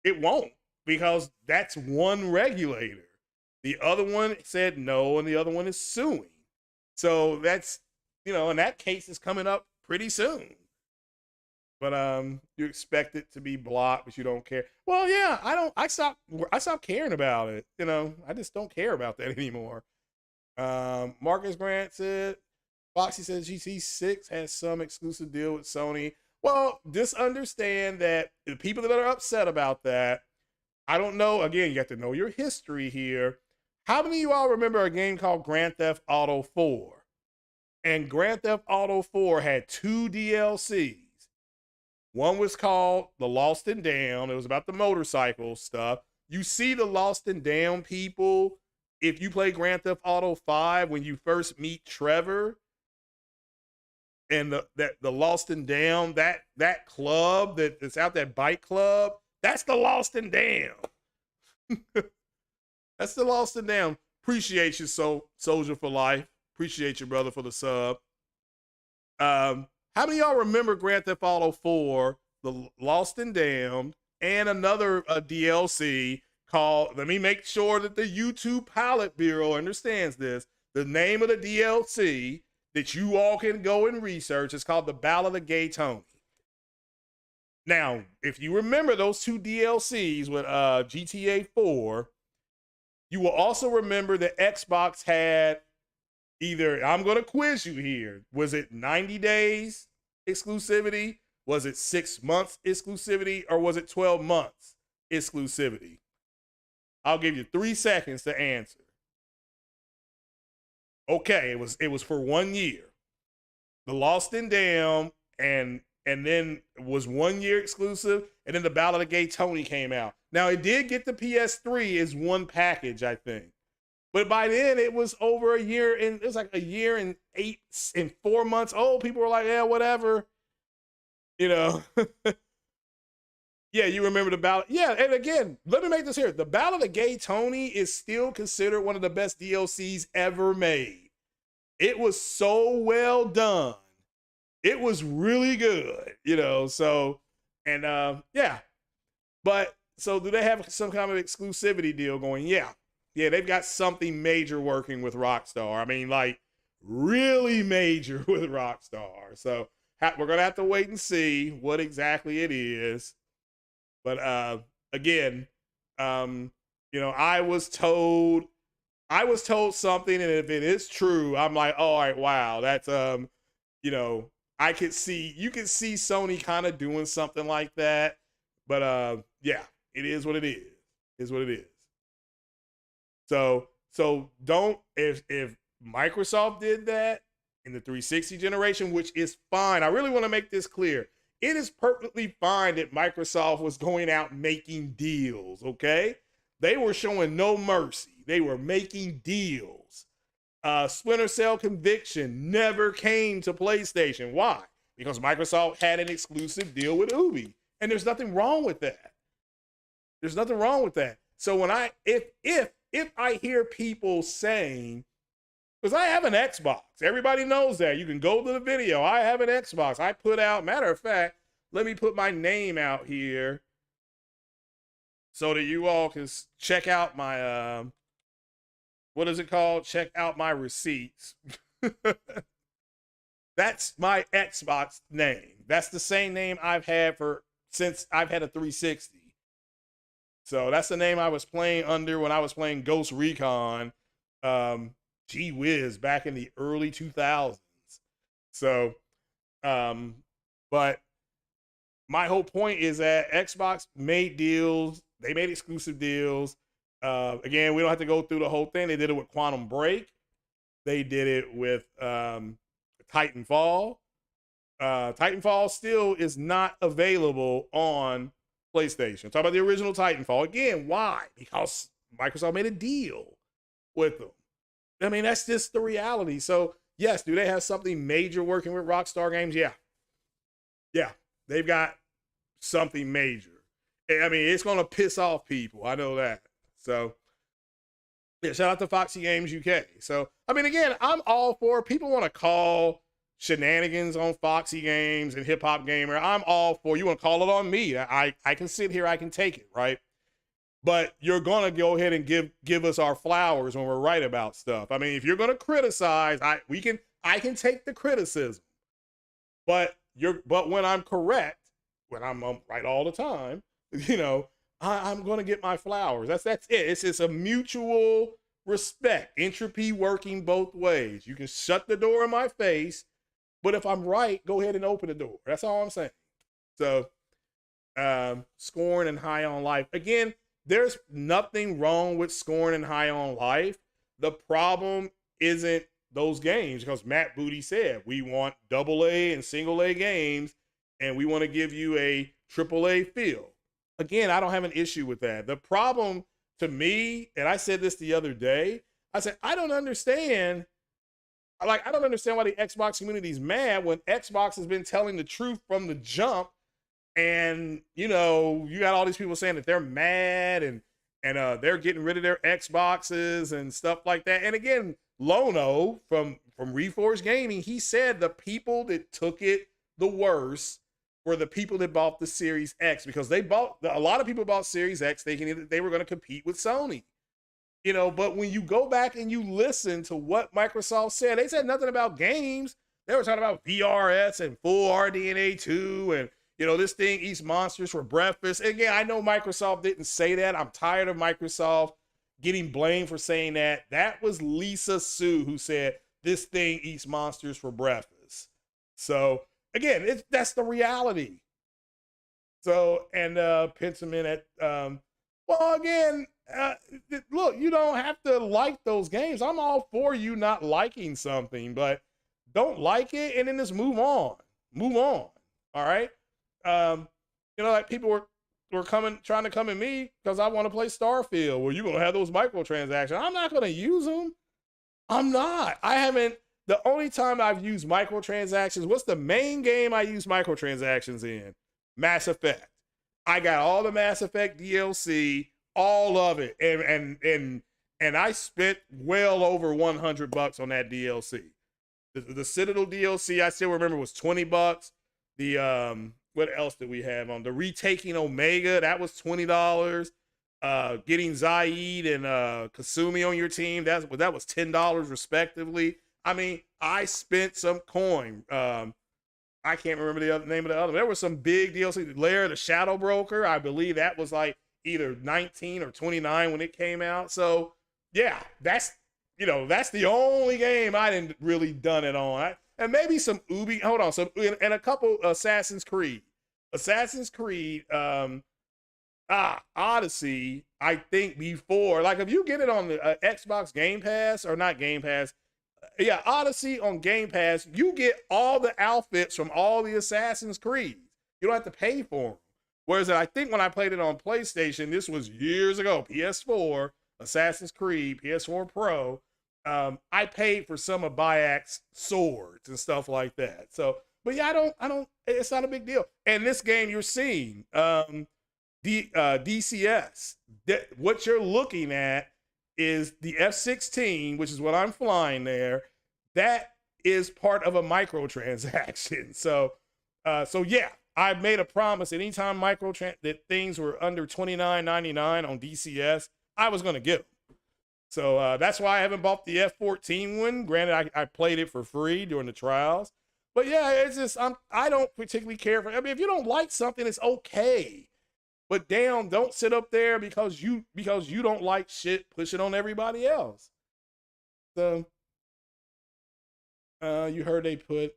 It won't, because that's one regulator. The other one said no, and the other one is suing. So that's, you know, and that case is coming up pretty soon. But you expect it to be blocked, but you don't care. Well, yeah, I stopped caring about it. You know, I just don't care about that anymore. Marcus Grant said, Foxy says GT6 has some exclusive deal with Sony. Well, just understand that the people that are upset about that, I don't know. Again, you have to know your history here. How many of you all remember a game called Grand Theft Auto 4? And Grand Theft Auto 4 had 2 DLCs. One was called The Lost and Damned. It was about the motorcycle stuff. You see the Lost and Damned people, if you play Grand Theft Auto 5, when you first meet Trevor, and the Lost and Damned, that club that's out, that bike club, that's the Lost and Damned. That's the Lost and Damned. Appreciate you, Soldier for Life. Appreciate you, brother, for the sub. How many of y'all remember Grand Theft Auto 4, the Lost and Damned, and another DLC called, let me make sure that the YouTube Pilot Bureau understands this, the name of the DLC that you all can go and research is called The Ballad of Gay Tony. Now, if you remember those 2 DLCs with GTA 4, you will also remember that Xbox had either, I'm going to quiz you here, was it 90 days exclusivity? Was it 6 months exclusivity? Or was it 12 months exclusivity? I'll give you 3 seconds to answer. Okay, it was for 1 year. The Lost and Damned and then it was 1 year exclusive, and then the Ballad of Gay Tony came out. Now it did get the PS3 as one package, I think. But by then it was over a year, and it was like a year and 4 months old. People were like, yeah, whatever. You know. Yeah, you remember the Ballad. Yeah, and again, let me make this here. The Ballad of Gay Tony is still considered one of the best DLCs ever made. It was so well done. It was really good, you know, so, and yeah. But, so do they have some kind of exclusivity deal going? Yeah. Yeah, they've got something major working with Rockstar. I mean, like, really major with Rockstar. So, we're going to have to wait and see what exactly it is. But again, you know, I was told something, and if it is true, I'm like, oh, all right, wow, that's you know, you can see Sony kind of doing something like that. But yeah, it is what it is. Is what it is. So don't, if Microsoft did that in the 360 generation, which is fine. I really want to make this clear. It is perfectly fine that Microsoft was going out making deals, okay? They were showing no mercy. They were making deals. Splinter Cell Conviction never came to PlayStation. Why? Because Microsoft had an exclusive deal with Ubi. And there's nothing wrong with that. There's nothing wrong with that. So when if I hear people saying, because I have an Xbox. Everybody knows that. You can go to the video. I have an Xbox. I put out, matter of fact, let me put my name out here so that you all can check out my, what is it called? Check out my receipts. That's my Xbox name. That's the same name I've had since I've had a 360. So that's the name I was playing under when I was playing Ghost Recon. Gee whiz, back in the early 2000s. So, but my whole point is that Xbox made deals. They made exclusive deals. Again, we don't have to go through the whole thing. They did it with Quantum Break. They did it with Titanfall. Titanfall still is not available on PlayStation. Talk about the original Titanfall. Again, why? Because Microsoft made a deal with them. I mean, that's just the reality. So, yes, do they have something major working with Rockstar Games? Yeah. Yeah, they've got something major. I mean, it's going to piss off people. I know that. So, yeah, shout out to Foxy Games UK. So, I mean, again, I'm all for people want to call shenanigans on Foxy Games and Hip Hop Gamer. I'm all for you want to call it on me. I can sit here, I can take it, right? But you're gonna go ahead and give us our flowers when we're right about stuff. I mean, if you're gonna criticize, I can take the criticism. But when I'm correct, when I'm right all the time, you know, I'm gonna get my flowers. That's it. It's a mutual respect. Entropy working both ways. You can shut the door in my face, but if I'm right, go ahead and open the door. That's all I'm saying. So, Scorn and High on Life again. There's nothing wrong with Scorn and High on Life. The problem isn't those games, because Matt Booty said we want AA and single A games, and we want to give you a AAA feel. Again, I don't have an issue with that. The problem to me, and I said this the other day, I said I don't understand. I don't understand why the Xbox community is mad when Xbox has been telling the truth from the jump. And, you know, you got all these people saying that they're mad and they're getting rid of their Xboxes and stuff like that. And again, Lono from Reforge Gaming, he said the people that took it the worst were the people that bought the Series X, because a lot of people bought Series X thinking that they were going to compete with Sony. You know, but when you go back and you listen to what Microsoft said, they said nothing about games. They were talking about VRS and full RDNA 2 and, you know, this thing eats monsters for breakfast. Again, I know Microsoft didn't say that. I'm tired of Microsoft getting blamed for saying that. That was Lisa Su who said this thing eats monsters for breakfast. So again, that's the reality. So, and Pinsaman at, well, again, look, you don't have to like those games. I'm all for you not liking something, but don't like it and then just move on. Move on. All right. You know, like people were trying to come at me because I want to play Starfield. Well, you're gonna have those microtransactions. I'm not gonna use them. I'm not. I haven't. The only time I've used microtransactions, what's the main game I use microtransactions in? Mass Effect. I got all the Mass Effect DLC, all of it, and I spent well over $100 on that DLC. The Citadel DLC, I still remember, was $20. The what else did we have on the Retaking Omega? That was $20. Getting Zaid and Kasumi on your team, that was $10 respectively. I mean, I spent some coin. I can't remember the name of the other. There was some big DLC. Lair the Shadow Broker, I believe that was like either 19 or 29 when it came out. So yeah, that's the only game I didn't really done it on. And maybe some Ubi, hold on, and a couple Assassin's Creed. Odyssey, I think before, like if you get it on the Xbox Game Pass, or not Game Pass, yeah, Odyssey on Game Pass, you get all the outfits from all the Assassin's Creed. You don't have to pay for them. Whereas I think when I played it on PlayStation, this was years ago, PS4, Assassin's Creed, PS4 Pro, I paid for some of Bayek's swords and stuff like that. So, but yeah, I don't, it's not a big deal. And this game you're seeing, DCS, what you're looking at is the F-16, which is what I'm flying there. That is part of a microtransaction. So yeah, I made a promise anytime that things were under $29.99 on DCS, I was going to get them. So that's why I haven't bought the F-14 one. Granted, I played it for free during the trials. But yeah, it's just I don't particularly care for. I mean, if you don't like something, it's okay. But damn, don't sit up there because you don't like shit, push it on everybody else. So you heard they put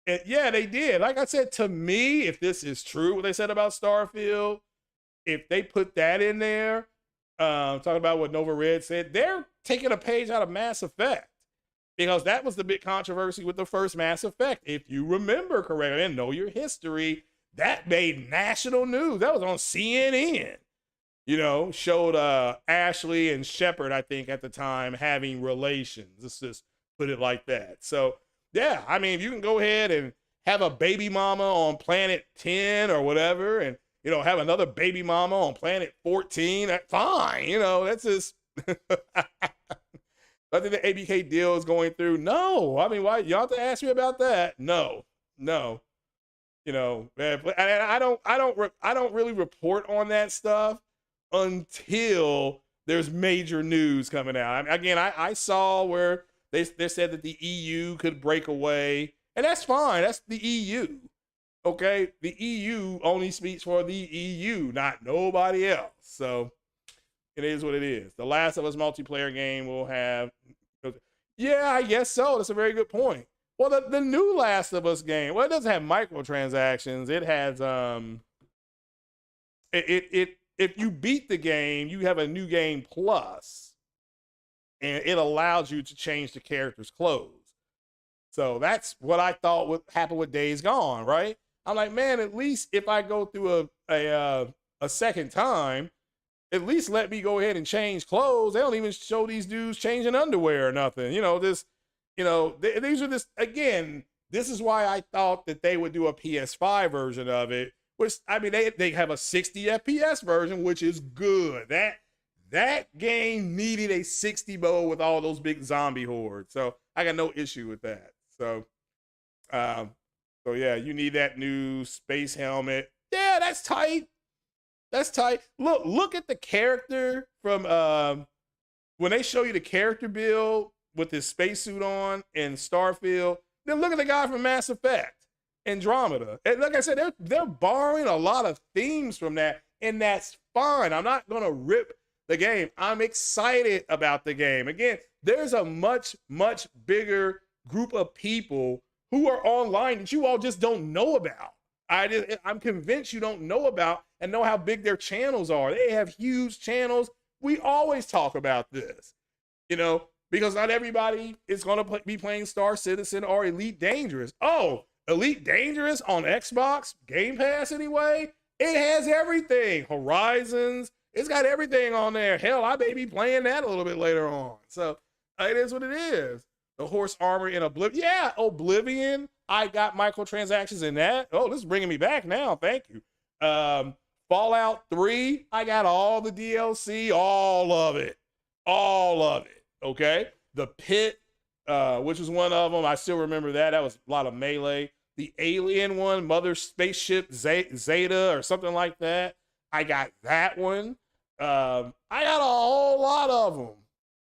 it, yeah, they did. Like I said, to me, if this is true, what they said about Starfield, if they put that in there, talking about what Nova Red said, they're taking a page out of Mass Effect. Because that was the big controversy with the first Mass Effect. If you remember correctly and know your history, that made national news. That was on CNN. You know, showed Ashley and Shepard, I think, at the time having relations. Let's just put it like that. So, yeah, I mean, if you can go ahead and have a baby mama on planet 10 or whatever, and, you know, have another baby mama on planet 14, that's fine. You know, that's just. I think the ABK deal is going through. No, I mean, why y'all have to ask me about that? No. You know, I don't really report on that stuff until there's major news coming out. Again, I saw where they said that the EU could break away, and that's fine. That's the EU. Okay, the EU only speaks for the EU, not nobody else. So. It is what it is. The Last of Us multiplayer game will have. Yeah, I guess so. That's a very good point. Well, the new Last of Us game, well, it doesn't have microtransactions. It has if you beat the game, you have a new game plus, and it allows you to change the character's clothes. So that's what I thought would happen with Days Gone, right? I'm like, man, at least if I go through a second time, at least let me go ahead and change clothes. They don't even show these dudes changing underwear or nothing. You know, these are this, again, this is why I thought that they would do a PS5 version of it, which, I mean, they have a 60 FPS version, which is good. That game needed a 60 mode with all those big zombie hordes. So I got no issue with that. So yeah, you need that new space helmet. Yeah, that's tight. That's tight. Look at the character from when they show you the character build with his spacesuit on in Starfield. Then look at the guy from Mass Effect, Andromeda. And like I said, they're borrowing a lot of themes from that, and that's fine. I'm not gonna rip the game. I'm excited about the game. Again, there's a much bigger group of people who are online that you all just don't know about. I'm convinced you don't know about and know how big their channels are. They have huge channels. We always talk about this, you know, because not everybody is going to be playing Star Citizen or Elite Dangerous. Oh, Elite Dangerous on Xbox Game Pass anyway? It has everything. Horizons. It's got everything on there. Hell, I may be playing that a little bit later on. So it is what it is. The horse armor in Oblivion. Yeah, Oblivion. I got microtransactions in that. Oh, this is bringing me back now. Thank you. Fallout 3, I got all the DLC, all of it. Okay. The Pit, which was one of them. I still remember that. That was a lot of melee. The Alien one, Mother Spaceship Zeta or something like that. I got that one. I got a whole lot of them.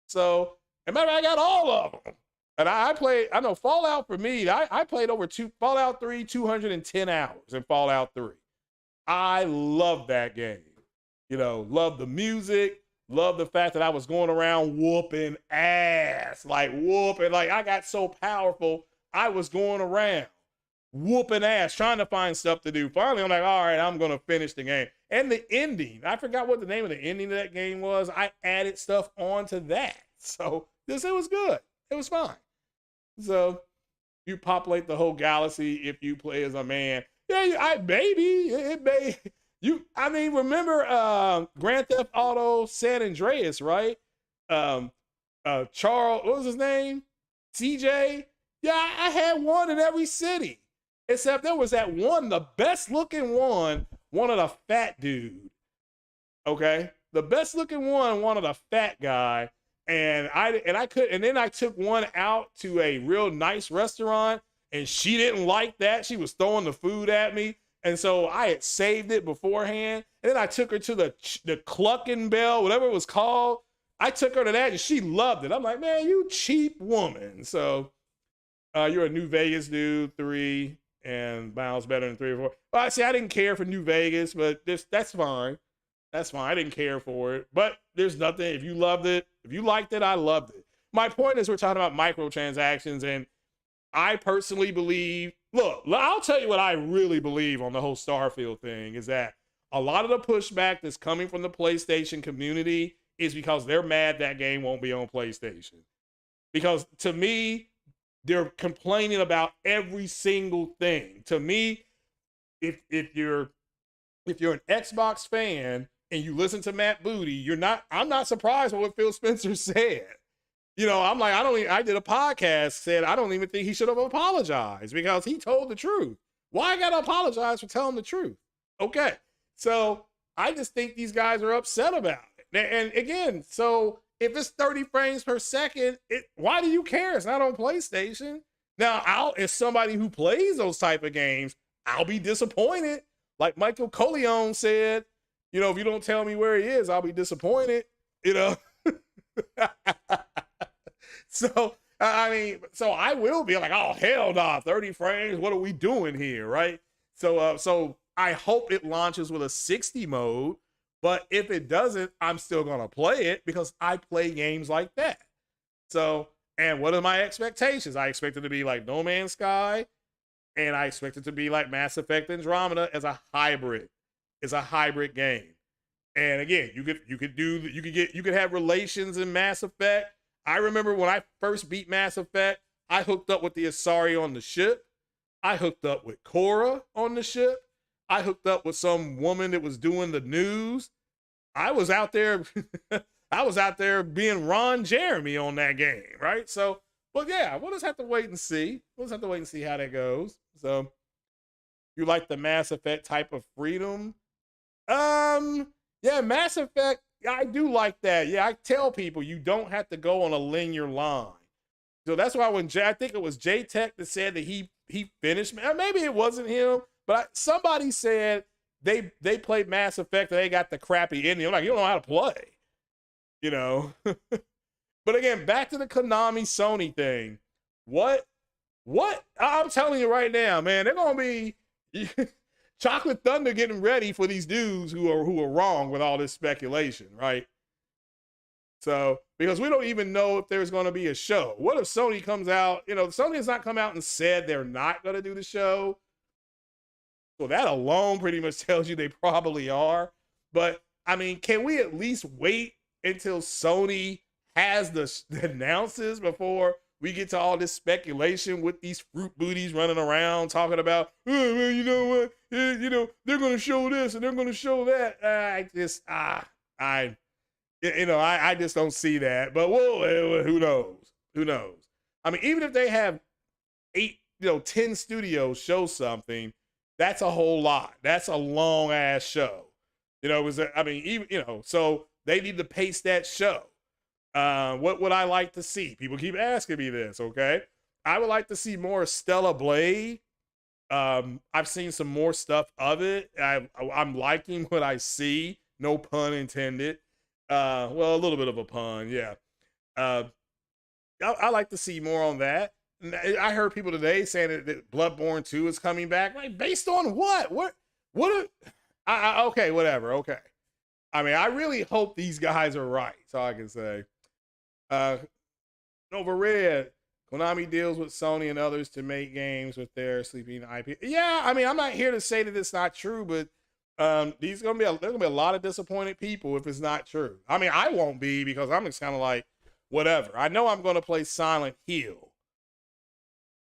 So, and maybe I got all of them. And I know Fallout for me, I played Fallout 3, 210 hours in Fallout 3. I love that game. You know, love the music, love the fact that I was going around whooping ass, like I got so powerful, I was going around whooping ass, trying to find stuff to do. Finally, I'm like, all right, I'm going to finish the game. And the ending, I forgot what the name of the ending of that game was. I added stuff onto that. So it was good. It was fine. So you populate the whole galaxy if you play as a man. Yeah, remember Grand Theft Auto San Andreas, right? Charles, what was his name? CJ? Yeah, I had one in every city. Except there was that one, the best looking one, wanted a fat dude. Okay? The best looking one wanted a fat guy. And then I took one out to a real nice restaurant, and she didn't like that. She was throwing the food at me. And so I had saved it beforehand. And then I took her to the Clucking Bell, whatever it was called. I took her to that and she loved it. I'm like, man, you cheap woman. So You're a New Vegas dude, 3, and Miles better than 3 or 4. Well, I see. I didn't care for New Vegas, but that's fine. That's fine. I didn't care for it, but there's nothing. If you loved it, if you liked it, I loved it. My point is, we're talking about microtransactions, and I personally believe. Look, I'll tell you what I really believe on the whole Starfield thing is that a lot of the pushback that's coming from the PlayStation community is because they're mad that game won't be on PlayStation. Because to me, they're complaining about every single thing. To me, if you're an Xbox fan and you listen to Matt Booty, I'm not surprised by what Phil Spencer said. You know, I'm like, I did a podcast, said I don't even think he should have apologized because he told the truth. Why I gotta apologize for telling the truth? Okay. So I just think these guys are upset about it. And again, so if it's 30 frames per second, why do you care? It's not on PlayStation. Now, as somebody who plays those type of games, I'll be disappointed. Like Michael Corleone said, you know, if you don't tell me where he is, I'll be disappointed, you know? So, I mean, so I will be like, oh, hell nah, 30 frames, what are we doing here, right? So I hope it launches with a 60 mode, but if it doesn't, I'm still gonna play it because I play games like that. So, and what are my expectations? I expect it to be like No Man's Sky, and I expect it to be like Mass Effect Andromeda as a hybrid. It's a hybrid game. And again, you could have relations in Mass Effect. I remember when I first beat Mass Effect, I hooked up with the Asari on the ship. I hooked up with Cora on the ship. I hooked up with some woman that was doing the news. I was out there being Ron Jeremy on that game, right? So, but yeah, we'll just have to wait and see. We'll just have to wait and see how that goes. So, you like the Mass Effect type of freedom? Yeah, Mass Effect, I do like that. Yeah, I tell people you don't have to go on a linear line. So that's why I think it was J-Tech that said that he finished. Maybe it wasn't him, but somebody said they played Mass Effect and they got the crappy ending. I'm like, you don't know how to play, you know? But again, back to the Konami Sony thing. What? I'm telling you right now, man, they're going to be Chocolate Thunder getting ready for these dudes who are wrong with all this speculation, right? So, because we don't even know if there's going to be a show. What if Sony comes out, you know, Sony has not come out and said they're not going to do the show. So that alone pretty much tells you they probably are. But, I mean, can we at least wait until Sony has the announces before we get to all this speculation with these fruit booties running around talking about, oh, well, you know what, you know, they're going to show this and they're going to show that. I just don't see that. But who knows? Who knows? I mean, even if they have 10 studios show something, that's a whole lot. That's a long ass show. So they need to pace that show. What would I like to see? People keep asking me this, okay? I would like to see more Stella Blade. I've seen some more stuff of it. I'm liking what I see. No pun intended. Well, a little bit of a pun, yeah. I like to see more on that. I heard people today saying that Bloodborne 2 is coming back. Like, based on what? Okay, whatever, okay. I mean, I really hope these guys are right. That's all I can say. Nova Red, Konami deals with Sony and others to make games with their sleeping IP. Yeah, I mean, I'm not here to say that it's not true, but there's gonna be a lot of disappointed people if it's not true. I mean, I won't be because I'm just kind of like, whatever. I know I'm gonna play Silent Hill,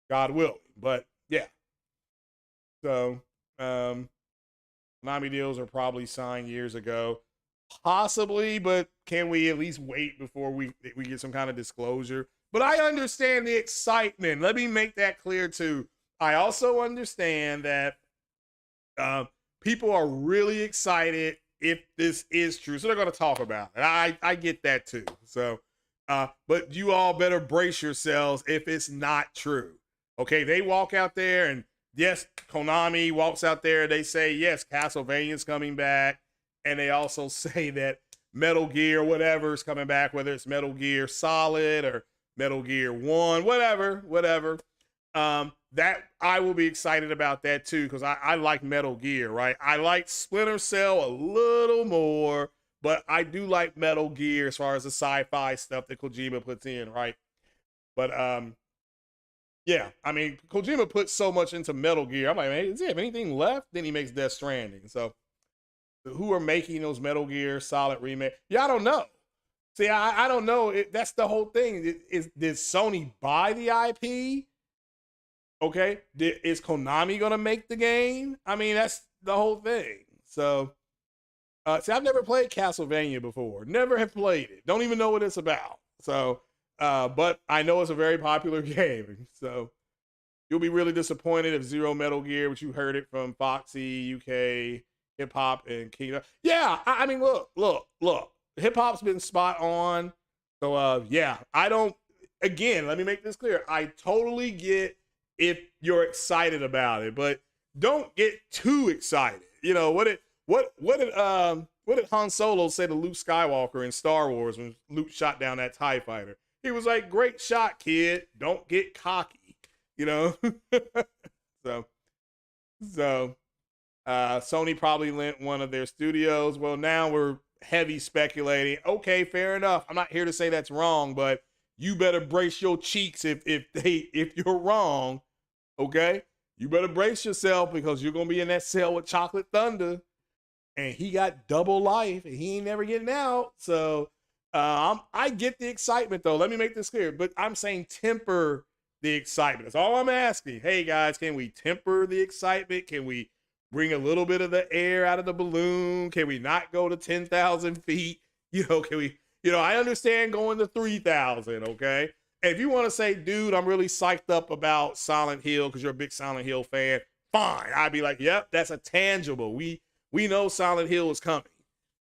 God willing, but yeah. So, Konami deals are probably signed years ago. Possibly, but can we at least wait before we get some kind of disclosure? But I understand the excitement. Let me make that clear too. I also understand that people are really excited if this is true. So they're going to talk about it. I get that too. So, but you all better brace yourselves if it's not true. Okay, they walk out there and yes, Konami walks out there. They say, yes, Castlevania's coming back. And they also say that Metal Gear, whatever, is coming back, whether it's Metal Gear Solid or Metal Gear 1, whatever. That I will be excited about that too, because I like Metal Gear, right? I like Splinter Cell a little more, but I do like Metal Gear as far as the sci-fi stuff that Kojima puts in, right? But yeah, I mean, Kojima puts so much into Metal Gear. I'm like, man, does he have anything left? Then he makes Death Stranding. So who are making those Metal Gear Solid remake? Yeah, I don't know. See, I don't know. That's the whole thing. Did Sony buy the IP? Okay, is Konami gonna make the game? I mean, that's the whole thing. So, see, I've never played Castlevania before. Never have played it. Don't even know what it's about. So, but I know it's a very popular game. So, you'll be really disappointed if Zero Metal Gear, but you heard it from Foxy, UK, Hip Hop, and Kingdom. Yeah, I mean, look. Hip Hop's been spot on. So, yeah, I don't. Again, let me make this clear. I totally get if you're excited about it, but don't get too excited. You know what did Han Solo say to Luke Skywalker in Star Wars when Luke shot down that TIE fighter? He was like, "Great shot, kid. Don't get cocky." You know. so Sony probably lent one of their studios. Well, now we're heavy speculating. Okay, fair enough. I'm not here to say that's wrong, but you better brace your cheeks if you're wrong. Okay, you better brace yourself because you're gonna be in that cell with Chocolate Thunder, and he got double life, and he ain't never getting out. So, I get the excitement though. Let me make this clear, but I'm saying temper the excitement. That's all I'm asking. Hey guys, can we temper the excitement? Can we bring a little bit of the air out of the balloon? Can we not go to 10,000 feet? You know, can we? You know, I understand going to 3,000. Okay. And if you want to say, dude, I'm really psyched up about Silent Hill because you're a big Silent Hill fan, fine. I'd be like, yep, that's a tangible. We know Silent Hill is coming.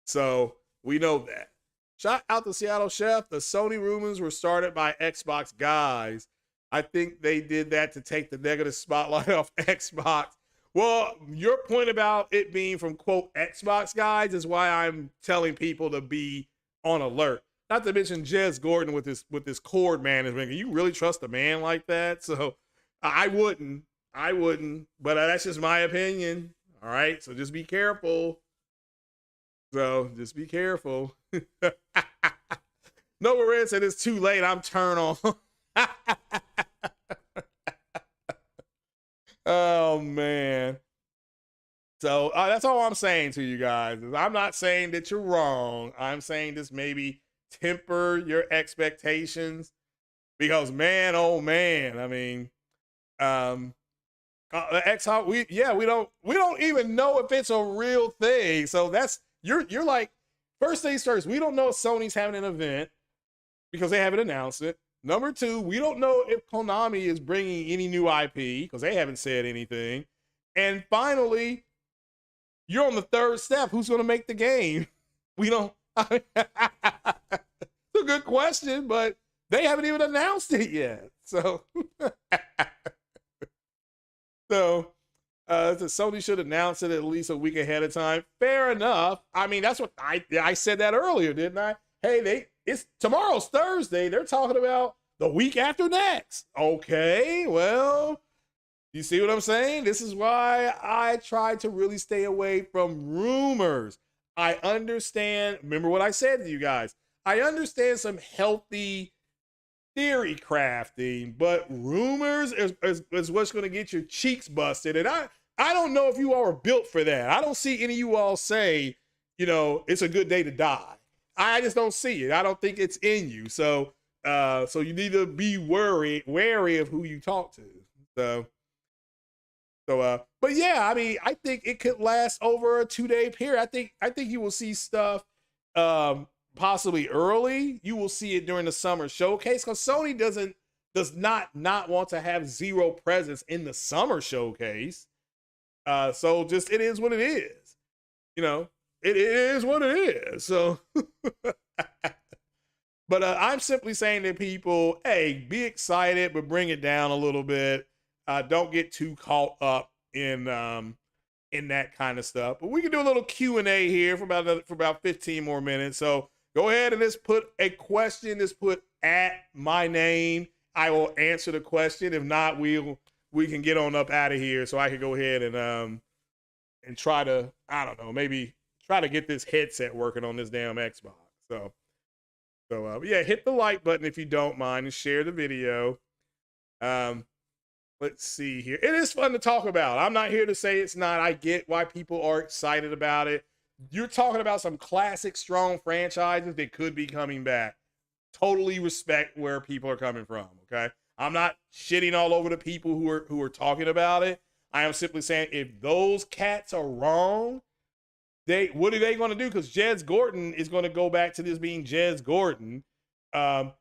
So we know that. Shout out to Seattle Chef. The Sony rumors were started by Xbox guys. I think they did that to take the negative spotlight off Xbox. Well, your point about it being from, quote, Xbox guys is why I'm telling people to be on alert. Not to mention Jez Gordon with this cord management. Can you really trust a man like that? So I wouldn't, but that's just my opinion. All right. So just be careful. So just be careful. Nova Red said it's too late. I'm turn on. Oh man. So that's all I'm saying to you guys. I'm not saying that you're wrong. I'm saying this maybe temper your expectations because man, oh man, I mean, X-Hawk, we don't even know if it's a real thing. So that's you're like, first things first, we don't know if Sony's having an event because they haven't announced it. Number two, we don't know if Konami is bringing any new IP because they haven't said anything. And finally, you're on the third step. Who's going to make the game? We don't. It's a good question, but they haven't even announced it yet. So, Sony should announce it at least a week ahead of time. Fair enough. I mean, that's what I said that earlier, didn't I? Hey, it's tomorrow's Thursday. They're talking about the week after next. Okay, well, you see what I'm saying? This is why I try to really stay away from rumors. I understand. Remember what I said to you guys. I understand some healthy theory crafting, but rumors is what's going to get your cheeks busted. And I don't know if you all are built for that. I don't see any of you all say, you know, it's a good day to die. I just don't see it. I don't think it's in you. So you need to be wary of who you talk to. But yeah, I mean, I think it could last over a 2-day period. I think you will see stuff possibly early. You will see it during the summer showcase because Sony does not want to have zero presence in the summer showcase. So just it is what it is. You know, it is what it is. So, but I'm simply saying to people, hey, be excited, but bring it down a little bit. Don't get too caught up in that kind of stuff. But we can do a little Q&A here for about 15 more minutes. So go ahead and just put a question. Just put at my name I will answer the question. If not, we can get on up out of here so I can go ahead and try to, I don't know, maybe try to get this headset working on this damn Xbox. So yeah, hit the like button if you don't mind and share the video. Let's see here. It is fun to talk about. I'm not here to say it's not. I get why people are excited about it. You're talking about some classic, strong franchises that could be coming back. Totally respect where people are coming from, okay? I'm not shitting all over the people who are talking about it. I am simply saying if those cats are wrong, what are they going to do? Because Jez Gordon is going to go back to this being Jez Gordon. And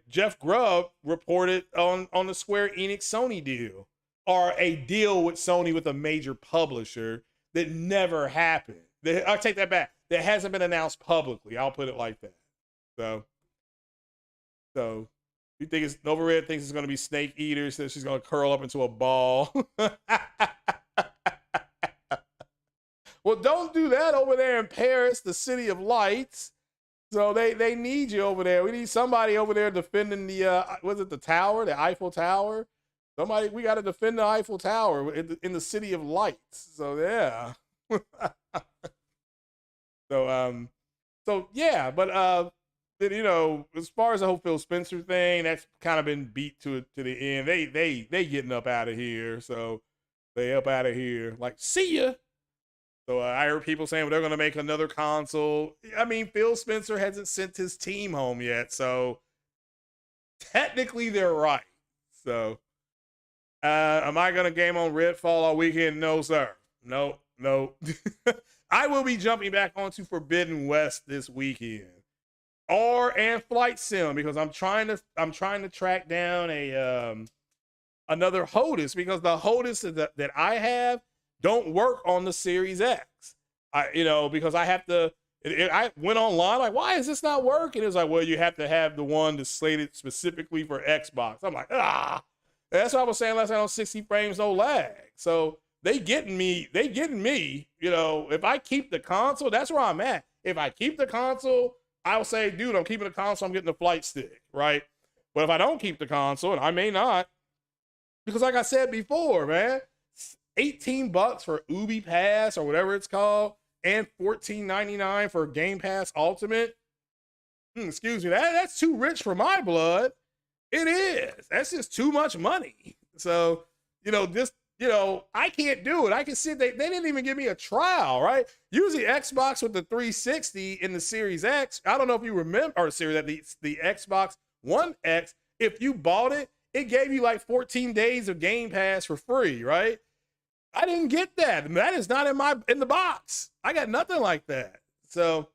Jeff Grubb reported on the Square Enix Sony deal, or a deal with Sony with a major publisher that never happened. I'll take that back. That hasn't been announced publicly. I'll put it like that. So you think it's Nova Red thinks it's going to be Snake Eater, so she's going to curl up into a ball. Well, don't do that over there in Paris, the city of lights. So they need you over there. We need somebody over there defending the tower, the Eiffel Tower. We got to defend the Eiffel Tower in the city of lights. So yeah. So yeah, but as far as the whole Phil Spencer thing, that's kind of been beat to the end. They getting up out of here. So they up out of here. Like, see ya. So I heard people saying, well, they're going to make another console. I mean, Phil Spencer hasn't sent his team home yet, so technically they're right. So am I going to game on Redfall all weekend? No, sir. No. I will be jumping back onto Forbidden West this weekend, and Flight Sim, because I'm trying to track down another HOTAS, because the HOTAS that I have don't work on the Series X. Because I have to. I went online like, why is this not working? It was like, well, you have to have the one that's slated specifically for Xbox. I'm like, That's what I was saying last night on 60 frames, no lag. So they getting me. If I keep the console, that's where I'm at. If I keep the console, I'll say, dude, I'm keeping the console. I'm getting the flight stick, right? But if I don't keep the console, and I may not, because like I said before, man. $18 for Ubi Pass or whatever it's called, and $14.99 for Game Pass Ultimate. Excuse me, that's too rich for my blood. It is. That's just too much money. So, I can't do it. I can see they didn't even give me a trial, right? Usually Xbox with the 360 in the Series X, I don't know if you remember, or Series, the Xbox One X, if you bought it, it gave you like 14 days of Game Pass for free, right? I didn't get that. That is not in the box. I got nothing like that. So,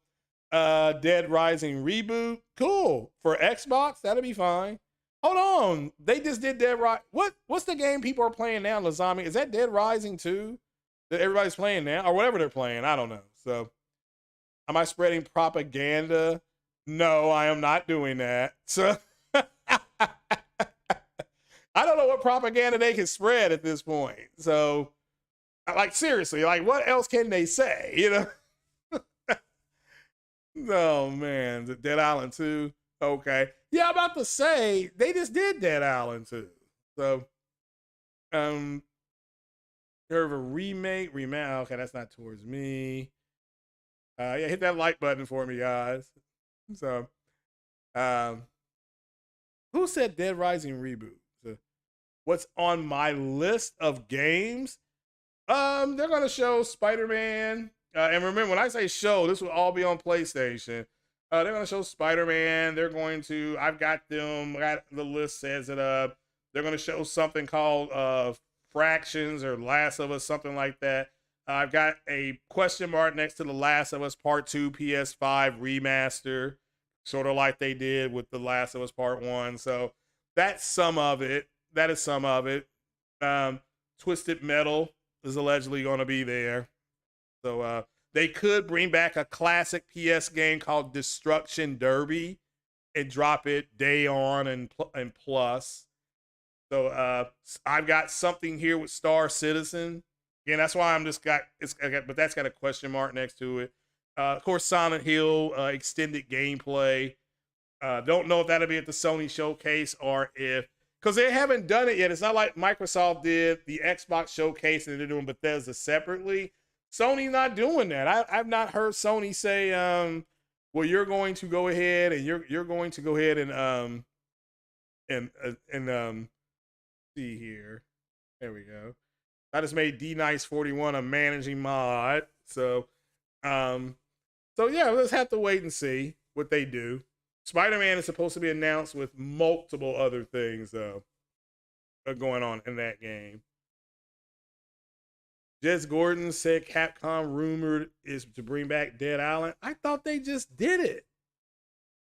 Dead Rising reboot, cool. For Xbox, that'll be fine. Hold on, they just did Dead Rising. What's the game people are playing now, Lazami? Is that Dead Rising 2 that everybody's playing now, or whatever they're playing? I don't know. So, am I spreading propaganda? No, I am not doing that. So, I don't know what propaganda they can spread at this point. So. Like, seriously, like, what else can they say, Oh, man. Dead Island 2? Okay. Yeah, I'm about to say, they just did Dead Island 2. So, heard of a remake? Okay, that's not towards me. Yeah, hit that like button for me, guys. So, who said Dead Rising reboot? So, what's on my list of games? They're gonna show Spider-Man, and remember, when I say show, this will all be on PlayStation. They're gonna show Spider-Man. They're going to. I've got them. The list says it up. They're gonna show something called Fractions or Last of Us, something like that. I've got a question mark next to The Last of Us Part 2 PS5 remaster, sort of like they did with The Last of Us Part 1. So that's some of it. That is some of it. Twisted Metal is allegedly going to be there. So they could bring back a classic PS game called Destruction Derby and drop it day on and plus. So I've got something here with Star Citizen. Again, that's why but that's got a question mark next to it. Of course, Silent Hill extended gameplay. Don't know if that'll be at the Sony showcase or if, because they haven't done it yet. It's not like Microsoft did the Xbox showcase and they're doing Bethesda separately. Sony's not doing that. I've not heard Sony say, well, you're going to go ahead and you're going to go ahead and see here. There we go. I just made D-Nice41 a managing mod. So yeah, let's have to wait and see what they do. Spider-Man is supposed to be announced with multiple other things, though, going on in that game. Jez Gordon said Capcom rumored is to bring back Dead Island. I thought they just did it.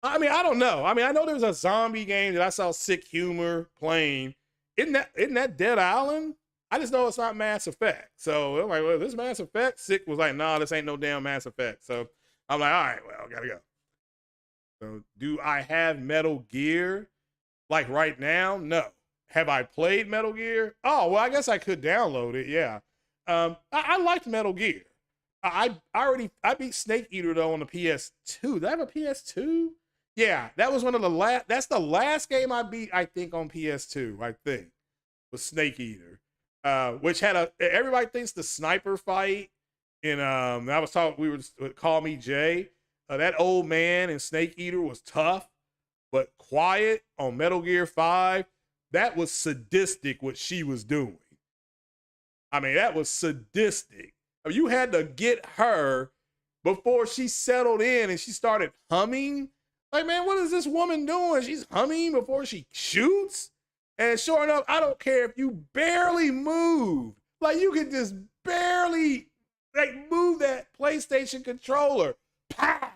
I mean, I don't know. I mean, I know there's a zombie game that I saw Sick Humor playing. Isn't that Dead Island? I just know it's not Mass Effect. So I'm like, well, this Mass Effect? Sick was like, nah, this ain't no damn Mass Effect. So I'm like, all right, well, gotta go. So do I have Metal Gear like right now? No. Have I played Metal Gear? Oh, well, I guess I could download it. Yeah. I liked Metal Gear. I beat Snake Eater though on the PS2. Did I have a PS2? Yeah, that was one of the last. That's the last game I beat, I think, on PS2. I think was Snake Eater, which had everybody thinks the sniper fight. And I was talking. We were Call Me Jay. That old man in Snake Eater was tough, but quiet on Metal Gear 5. That was sadistic what she was doing. I mean, that was sadistic. You had to get her before she settled in and she started humming. Like, man, what is this woman doing? She's humming before she shoots. And sure enough, I don't care if you barely move. Like, you could just barely move that PlayStation controller. Pow!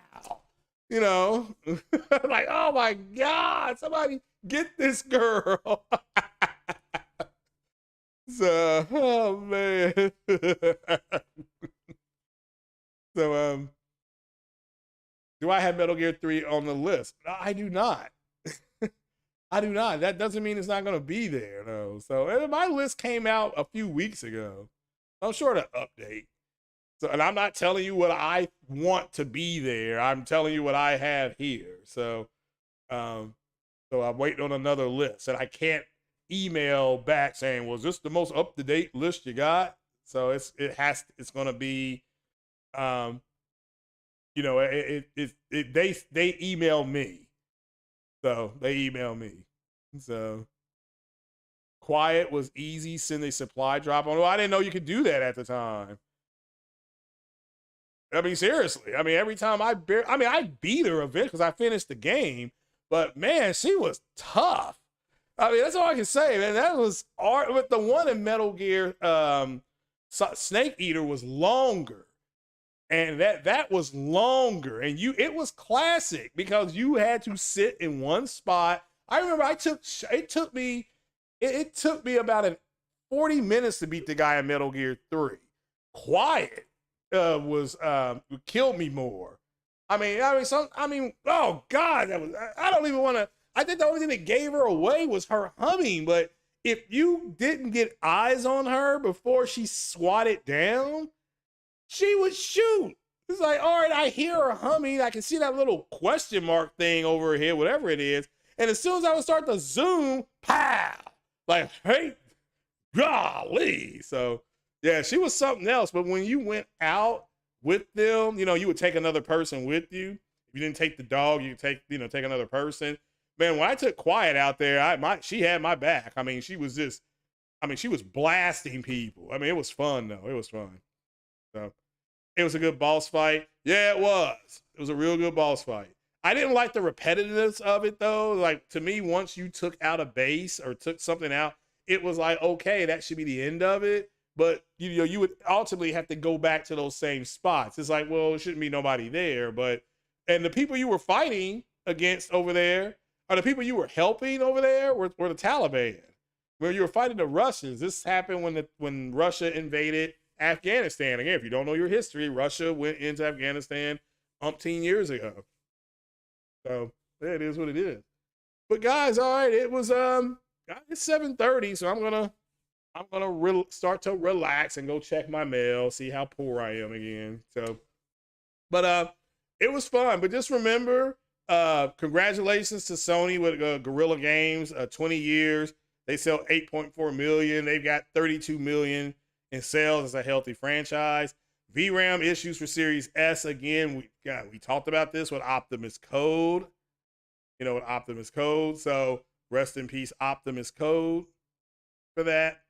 You know, like, oh my God, somebody get this girl. So, oh man. So, do I have Metal Gear 3 on the list? No, I do not. I do not. That doesn't mean it's not going to be there, though. So, my list came out a few weeks ago. I'm sure to update. So, and I'm not telling you what I want to be there. I'm telling you what I have here. So I'm waiting on another list, and I can't email back saying, "Was this the most up to date list you got?" So it's going to be, they email me. So they email me. So Quiet was easy. Send a supply drop on. Well, I didn't know you could do that at the time. I mean, seriously. I mean, every time I beat her a bit because I finished the game, but man, she was tough. I mean, that's all I can say, man. That was art. But the one in Metal Gear Snake Eater was longer, and that was longer, and it was classic because you had to sit in one spot. I remember it took me about 40 minutes to beat the guy in Metal Gear 3. Quiet killed me more. I mean, oh God, I don't even want to. I think the only thing that gave her away was her humming. But if you didn't get eyes on her before she swatted down, she would shoot. It's like, all right, I hear her humming. I can see that little question mark thing over her head, whatever it is. And as soon as I would start to zoom, pow! Like, hey, golly. So yeah, she was something else. But when you went out with them, you would take another person with you. If you didn't take the dog, you could take another person. Man, when I took Quiet out there, she had my back. I mean, she was blasting people. I mean, it was fun though. It was fun. So it was a good boss fight. Yeah, it was. It was a real good boss fight. I didn't like the repetitiveness of it though. Like, to me, once you took out a base or took something out, it was like, okay, that should be the end of it. But you would ultimately have to go back to those same spots. It's like, well, it shouldn't be nobody there. And the people you were fighting against over there, or the people you were helping over there, were the Taliban. Where you were fighting the Russians. This happened when Russia invaded Afghanistan. Again, if you don't know your history, Russia went into Afghanistan umpteen years ago. So it is what it is. But guys, all right, it was it's 7:30, so I'm gonna start to relax and go check my mail, see how poor I am again. So, but it was fun. But just remember, Congratulations to Sony with Guerrilla Games, 20 years. They sell 8.4 million. They've got 32 million in sales as a healthy franchise. vRAM issues for Series S again. We talked about this with Optimus Code. You know, with Optimus Code. So rest in peace, Optimus Code, for that.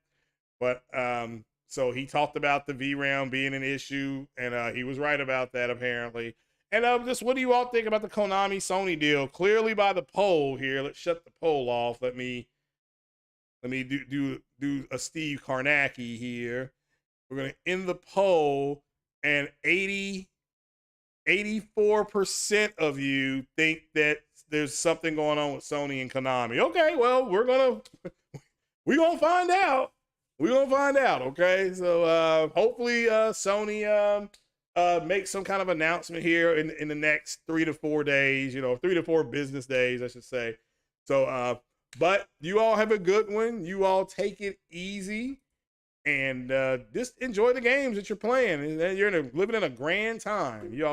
But so he talked about the vRAM being an issue, and he was right about that apparently. And just what do you all think about the Konami Sony deal? Clearly by the poll here, let's shut the poll off. Let me do a Steve Karnacki here. We're gonna end the poll, and 84% of you think that there's something going on with Sony and Konami. Okay, well, we're gonna find out. We're gonna find out. Okay, so hopefully Sony make some kind of announcement here in the next 3 to 4 days. You know, 3 to 4 business days, I should say. So, but you all have a good one. You all take it easy and just enjoy the games that you're playing. And you're living in a grand time. You all.